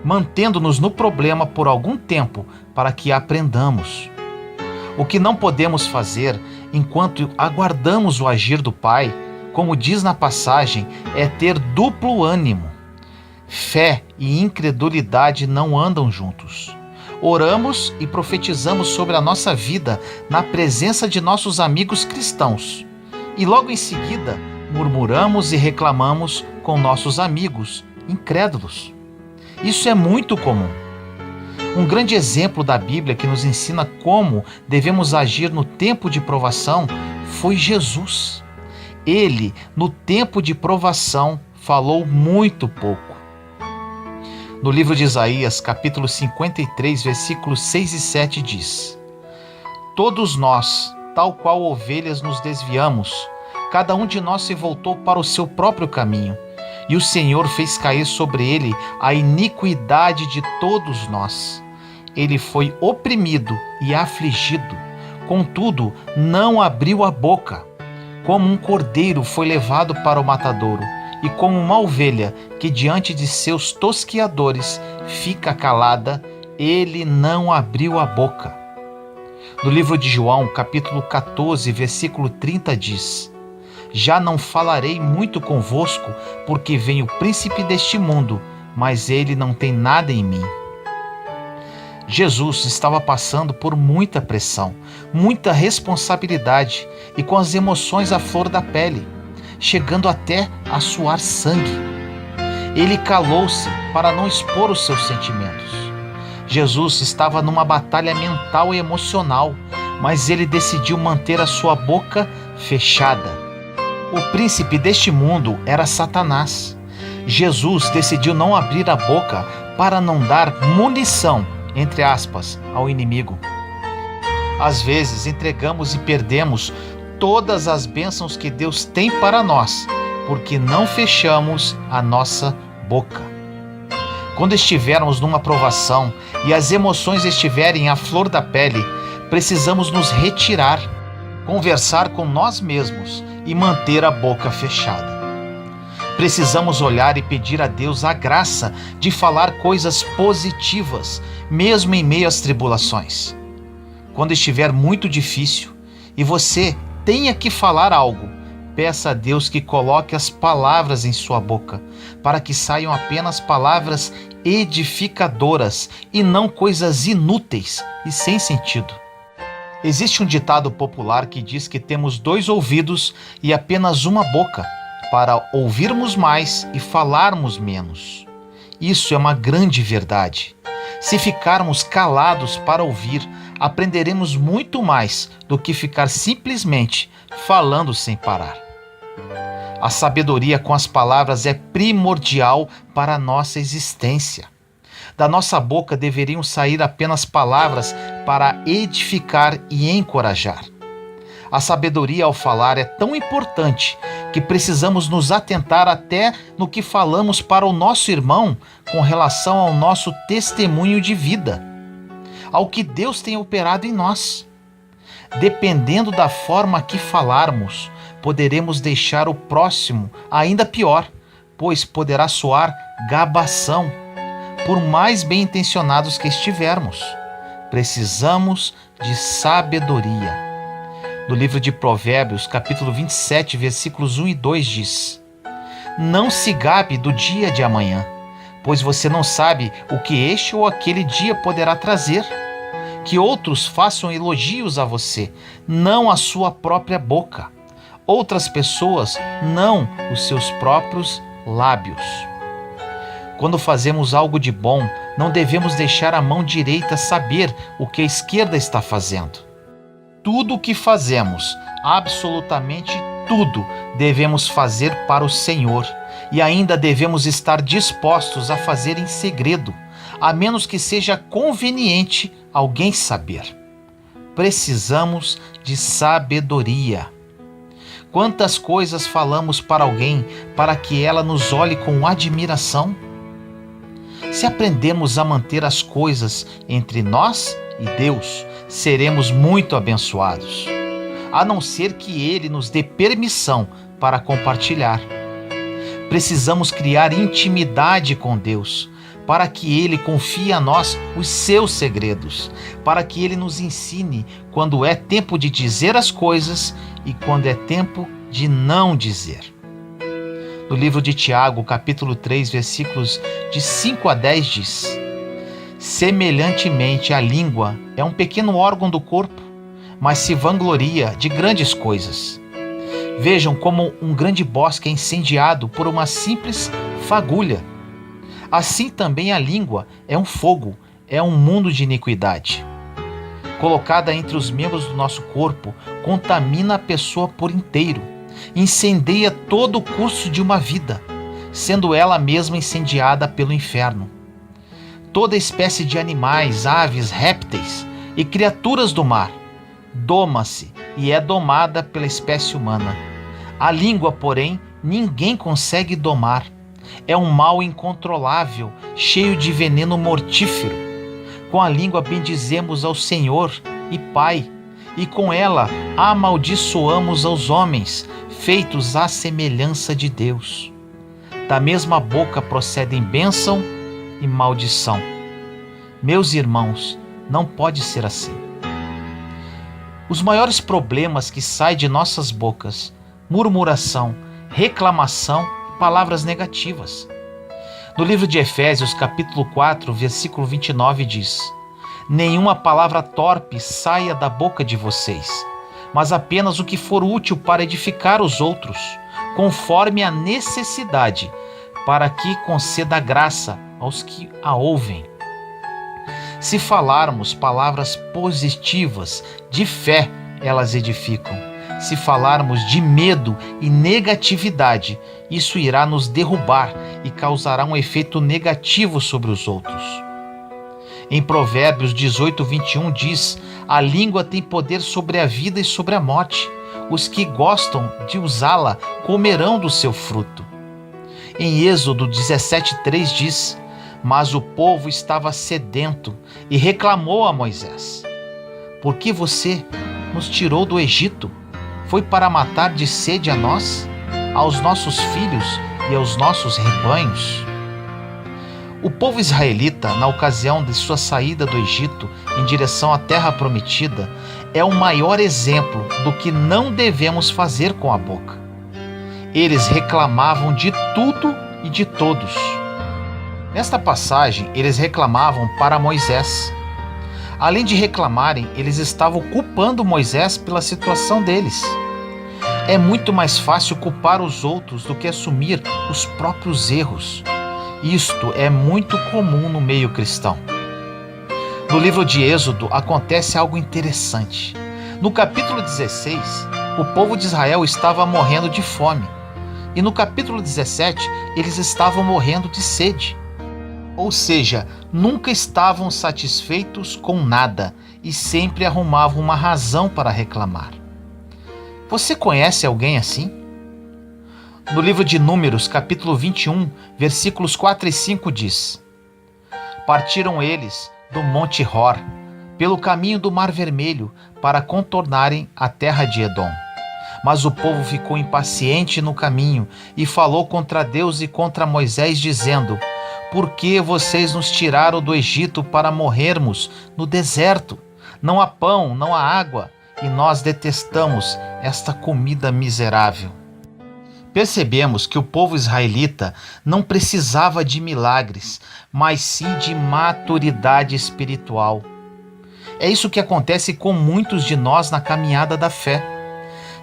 mantendo-nos no problema por algum tempo para que aprendamos. O que não podemos fazer enquanto aguardamos o agir do Pai, como diz na passagem, é ter duplo ânimo. Fé e incredulidade não andam juntos. Oramos e profetizamos sobre a nossa vida na presença de nossos amigos cristãos. E logo em seguida, murmuramos e reclamamos com nossos amigos incrédulos. Isso é muito comum. Um grande exemplo da Bíblia que nos ensina como devemos agir no tempo de provação foi Jesus. Ele, no tempo de provação, falou muito pouco. No livro de Isaías, capítulo 53, versículos 6 e 7 diz: Todos nós, tal qual ovelhas, nos desviamos, cada um de nós se voltou para o seu próprio caminho, e o Senhor fez cair sobre ele a iniquidade de todos nós. Ele foi oprimido e afligido, contudo não abriu a boca. Como um cordeiro foi levado para o matadouro, e como uma ovelha que diante de seus tosquiadores fica calada, ele não abriu a boca. No livro de João, capítulo 14, versículo 30 diz: Já não falarei muito convosco, porque vem o príncipe deste mundo, mas ele não tem nada em mim. Jesus estava passando por muita pressão, muita responsabilidade e com as emoções à flor da pele, chegando até a suar sangue. Ele calou-se para não expor os seus sentimentos. Jesus estava numa batalha mental e emocional, mas ele decidiu manter a sua boca fechada. O príncipe deste mundo era Satanás. Jesus decidiu não abrir a boca para não dar munição, entre aspas, ao inimigo. Às vezes entregamos e perdemos todas as bênçãos que Deus tem para nós, porque não fechamos a nossa boca. Quando estivermos numa provação e as emoções estiverem à flor da pele, precisamos nos retirar, conversar com nós mesmos e manter a boca fechada. Precisamos olhar e pedir a Deus a graça de falar coisas positivas, mesmo em meio às tribulações. Quando estiver muito difícil e você tenha que falar algo, peça a Deus que coloque as palavras em sua boca, para que saiam apenas palavras edificadoras e não coisas inúteis e sem sentido. Existe um ditado popular que diz que temos 2 ouvidos e apenas uma boca, para ouvirmos mais e falarmos menos. Isso é uma grande verdade. Se ficarmos calados para ouvir, aprenderemos muito mais do que ficar simplesmente falando sem parar. A sabedoria com as palavras é primordial para a nossa existência. Da nossa boca deveriam sair apenas palavras para edificar e encorajar. A sabedoria ao falar é tão importante que precisamos nos atentar até no que falamos para o nosso irmão com relação ao nosso testemunho de vida, ao que Deus tem operado em nós. Dependendo da forma que falarmos, poderemos deixar o próximo ainda pior, pois poderá soar gabação, por mais bem intencionados que estivermos. Precisamos de sabedoria. No livro de Provérbios, capítulo 27, versículos 1 e 2 diz: Não se gabe do dia de amanhã, pois você não sabe o que este ou aquele dia poderá trazer. Que outros façam elogios a você, não a sua própria boca. Outras pessoas, não os seus próprios lábios. Quando fazemos algo de bom, não devemos deixar a mão direita saber o que a esquerda está fazendo. Tudo o que fazemos, absolutamente tudo, devemos fazer para o Senhor, e ainda devemos estar dispostos a fazer em segredo, a menos que seja conveniente alguém saber. Precisamos de sabedoria. Quantas coisas falamos para alguém para que ela nos olhe com admiração? Se aprendermos a manter as coisas entre nós e Deus, seremos muito abençoados, a não ser que Ele nos dê permissão para compartilhar. Precisamos criar intimidade com Deus, para que Ele confie a nós os seus segredos, para que Ele nos ensine quando é tempo de dizer as coisas e quando é tempo de não dizer. No livro de Tiago, capítulo 3, versículos de 5 a 10 diz: Semelhantemente, a língua é um pequeno órgão do corpo, mas se vangloria de grandes coisas. Vejam como um grande bosque é incendiado por uma simples fagulha. Assim também a língua é um fogo, é um mundo de iniquidade. Colocada entre os membros do nosso corpo, contamina a pessoa por inteiro, incendeia todo o curso de uma vida, sendo ela mesma incendiada pelo inferno. toda espécie de animais, aves, répteis e criaturas do mar. Doma-se e é domada pela espécie humana. A língua, porém, ninguém consegue domar. É um mal incontrolável, cheio de veneno mortífero. Com a língua bendizemos ao Senhor e Pai, e com ela amaldiçoamos aos homens, feitos à semelhança de Deus. Da mesma boca procedem bênção e maldição. Meus irmãos, não pode ser assim. Os maiores problemas que saem de nossas bocas: murmuração, reclamação, palavras negativas. No livro de Efésios, capítulo 4, versículo 29 diz: nenhuma palavra torpe saia da boca de vocês, mas apenas o que for útil para edificar os outros, conforme a necessidade, para que conceda graça aos que a ouvem. Se falarmos palavras positivas, de fé, elas edificam. Se falarmos de medo e negatividade, isso irá nos derrubar e causará um efeito negativo sobre os outros. Em Provérbios 18, 21 diz: a língua tem poder sobre a vida e sobre a morte. Os que gostam de usá-la comerão do seu fruto. Em Êxodo 17, 3 diz: mas o povo estava sedento e reclamou a Moisés: por que você nos tirou do Egito? Foi para matar de sede a nós, aos nossos filhos e aos nossos rebanhos? O povo israelita, na ocasião de sua saída do Egito em direção à terra prometida, é o maior exemplo do que não devemos fazer com a boca. Eles reclamavam de tudo e de todos. Nesta passagem, eles reclamavam para Moisés. Além de reclamarem, eles estavam culpando Moisés pela situação deles. É muito mais fácil culpar os outros do que assumir os próprios erros. Isto é muito comum no meio cristão. No livro de Êxodo acontece algo interessante. No capítulo 16, o povo de Israel estava morrendo de fome. E no capítulo 17, eles estavam morrendo de sede. Ou seja, nunca estavam satisfeitos com nada e sempre arrumavam uma razão para reclamar. Você conhece alguém assim? No livro de Números, capítulo 21, versículos 4 e 5 diz: partiram eles do Monte Hor, pelo caminho do Mar Vermelho, para contornarem a terra de Edom. Mas o povo ficou impaciente no caminho e falou contra Deus e contra Moisés, dizendo: por que vocês nos tiraram do Egito para morrermos no deserto? Não há pão, não há água, e nós detestamos esta comida miserável. Percebemos que o povo israelita não precisava de milagres, mas sim de maturidade espiritual. É isso que acontece com muitos de nós na caminhada da fé.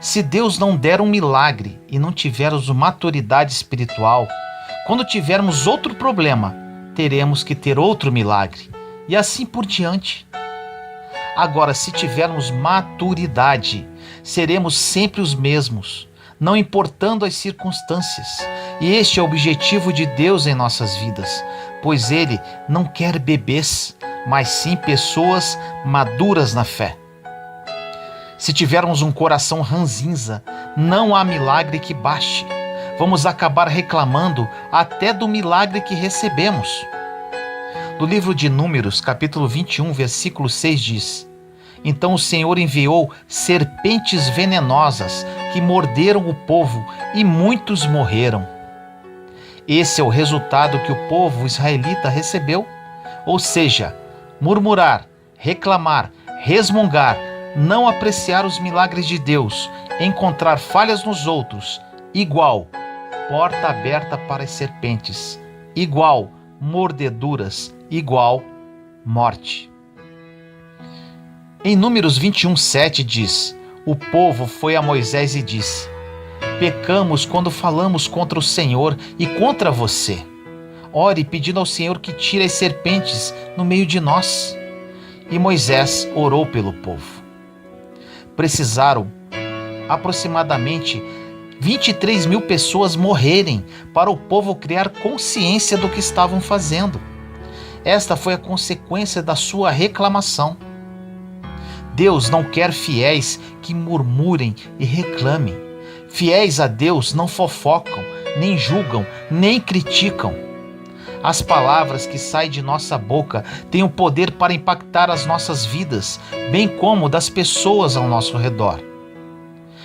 Se Deus não der um milagre e não tivermos maturidade espiritual, quando tivermos outro problema, teremos que ter outro milagre, e assim por diante. Agora, se tivermos maturidade, seremos sempre os mesmos, não importando as circunstâncias. E este é o objetivo de Deus em nossas vidas, pois Ele não quer bebês, mas sim pessoas maduras na fé. Se tivermos um coração ranzinza, não há milagre que baste. Vamos acabar reclamando até do milagre que recebemos. No livro de Números, capítulo 21, versículo 6 diz: então o Senhor enviou serpentes venenosas que morderam o povo e muitos morreram. Esse é o resultado que o povo israelita recebeu. Ou seja, murmurar, reclamar, resmungar, não apreciar os milagres de Deus, encontrar falhas nos outros, igual porta aberta para as serpentes, igual mordeduras, igual morte. Em Números 21:7 diz: o povo foi a Moisés e disse: pecamos quando falamos contra o Senhor e contra você. Ore pedindo ao Senhor que tire as serpentes no meio de nós. E Moisés orou pelo povo. Precisaram aproximadamente 23 mil pessoas morrerem para o povo criar consciência do que estavam fazendo. Esta foi a consequência da sua reclamação. Deus não quer fiéis que murmurem e reclamem. Fiéis a Deus não fofocam, nem julgam, nem criticam. As palavras que saem de nossa boca têm o poder para impactar as nossas vidas, bem como das pessoas ao nosso redor.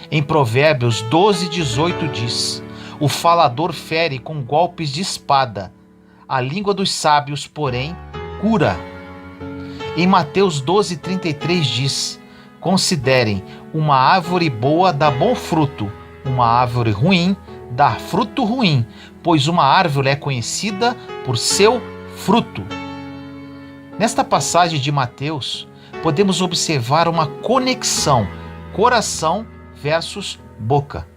Em Provérbios 12:18 diz: o falador fere com golpes de espada, a língua dos sábios, porém, cura. Em Mateus 12:33 diz: considerem, uma árvore boa dá bom fruto, uma árvore ruim dá fruto ruim, pois uma árvore é conhecida por seu fruto. Nesta passagem de Mateus, podemos observar uma conexão coração versus boca.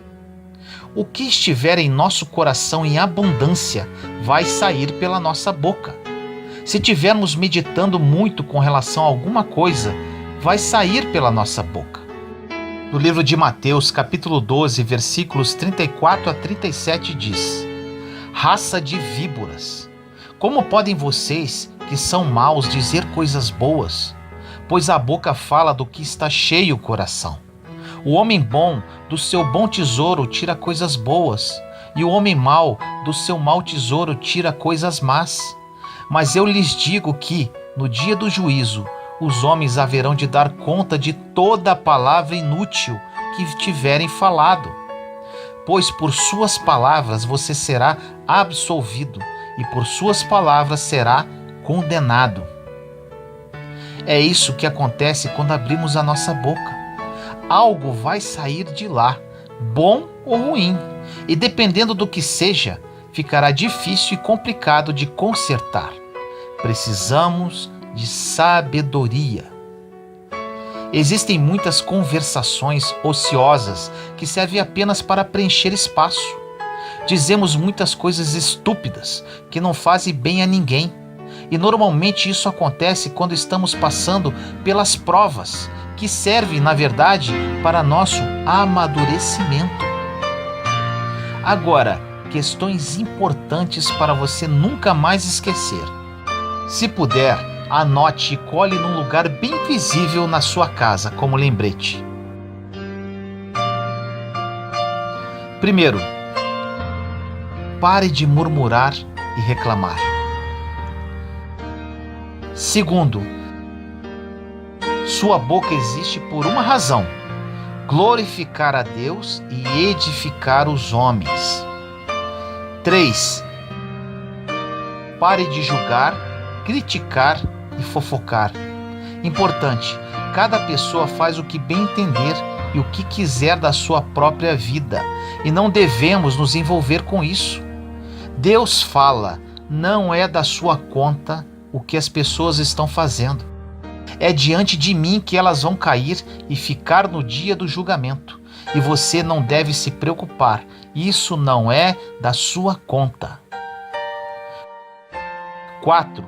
O que estiver em nosso coração em abundância vai sair pela nossa boca. Se tivermos meditando muito com relação a alguma coisa, vai sair pela nossa boca. No livro de Mateus, capítulo 12, versículos 34 a 37 diz: raça de víboras, como podem vocês, que são maus, dizer coisas boas? Pois a boca fala do que está cheio o coração. O homem bom do seu bom tesouro tira coisas boas, e o homem mau do seu mau tesouro tira coisas más. Mas eu lhes digo que, no dia do juízo, os homens haverão de dar conta de toda a palavra inútil que tiverem falado. Pois por suas palavras você será absolvido, e por suas palavras será condenado. É isso que acontece quando abrimos a nossa boca. Algo vai sair de lá, bom ou ruim, e dependendo do que seja, ficará difícil e complicado de consertar. Precisamos de sabedoria. Existem muitas conversações ociosas que servem apenas para preencher espaço. Dizemos muitas coisas estúpidas que não fazem bem a ninguém. E normalmente isso acontece quando estamos passando pelas provas, que servem, na verdade, para nosso amadurecimento. Agora, questões importantes para você nunca mais esquecer. Se puder, anote e cole num lugar bem visível na sua casa, como lembrete. Primeiro, pare de murmurar e reclamar. Segundo, sua boca existe por uma razão: glorificar a Deus e edificar os homens. 3. Pare de julgar, criticar e fofocar. Importante, cada pessoa faz o que bem entender e o que quiser da sua própria vida, e não devemos nos envolver com isso. Deus fala, não é da sua conta o que as pessoas estão fazendo. É diante de mim que elas vão cair e ficar no dia do julgamento. E você não deve se preocupar, isso não é da sua conta. 4.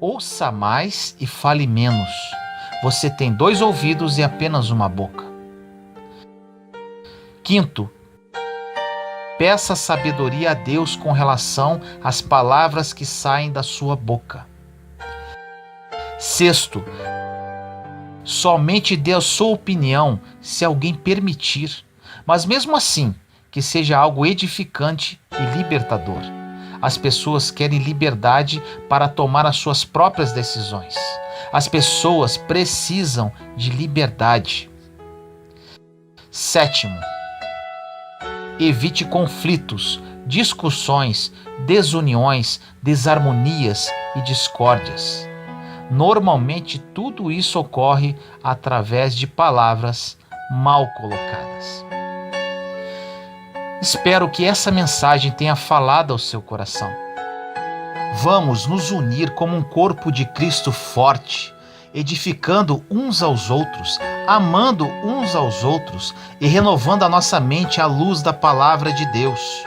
Ouça mais e fale menos. Você tem 2 ouvidos e apenas uma boca. 5. Peça sabedoria a Deus com relação às palavras que saem da sua boca. 6. Somente dê a sua opinião se alguém permitir, mas mesmo assim, que seja algo edificante e libertador. As pessoas querem liberdade para tomar as suas próprias decisões. As pessoas precisam de liberdade. 7. Evite conflitos, discussões, desuniões, desarmonias e discórdias. Normalmente tudo isso ocorre através de palavras mal colocadas. Espero que essa mensagem tenha falado ao seu coração. Vamos nos unir como um corpo de Cristo forte, edificando uns aos outros, amando uns aos outros e renovando a nossa mente à luz da palavra de Deus,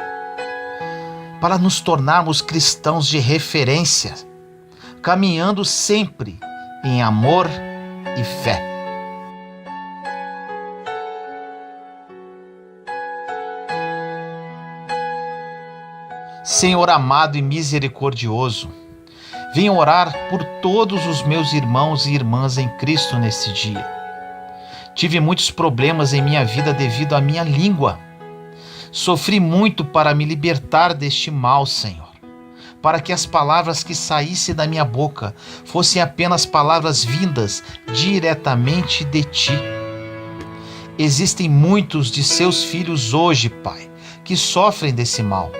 para nos tornarmos cristãos de referência, caminhando sempre em amor e fé. Senhor amado e misericordioso, Venho orar por todos os meus irmãos e irmãs em Cristo nesse dia. Tive muitos problemas em minha vida devido à minha língua. Sofri muito para me libertar deste mal, Senhor, para que as palavras que saíssem da minha boca fossem apenas palavras vindas diretamente de Ti. Existem muitos de seus filhos hoje, Pai, que sofrem desse mal.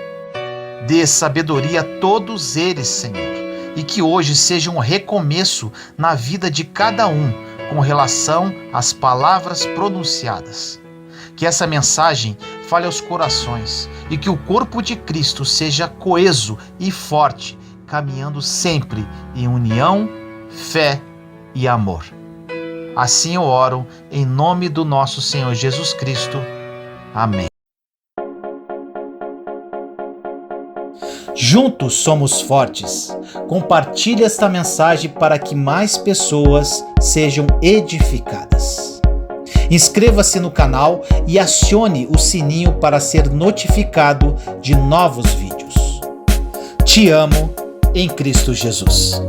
Dê sabedoria a todos eles, Senhor, e que hoje seja um recomeço na vida de cada um com relação às palavras pronunciadas. Que essa mensagem fale aos corações e que o corpo de Cristo seja coeso e forte, caminhando sempre em união, fé e amor. Assim eu oro em nome do nosso Senhor Jesus Cristo. Amém. Juntos somos fortes. Compartilhe esta mensagem para que mais pessoas sejam edificadas. Inscreva-se no canal e acione o sininho para ser notificado de novos vídeos. Te amo em Cristo Jesus.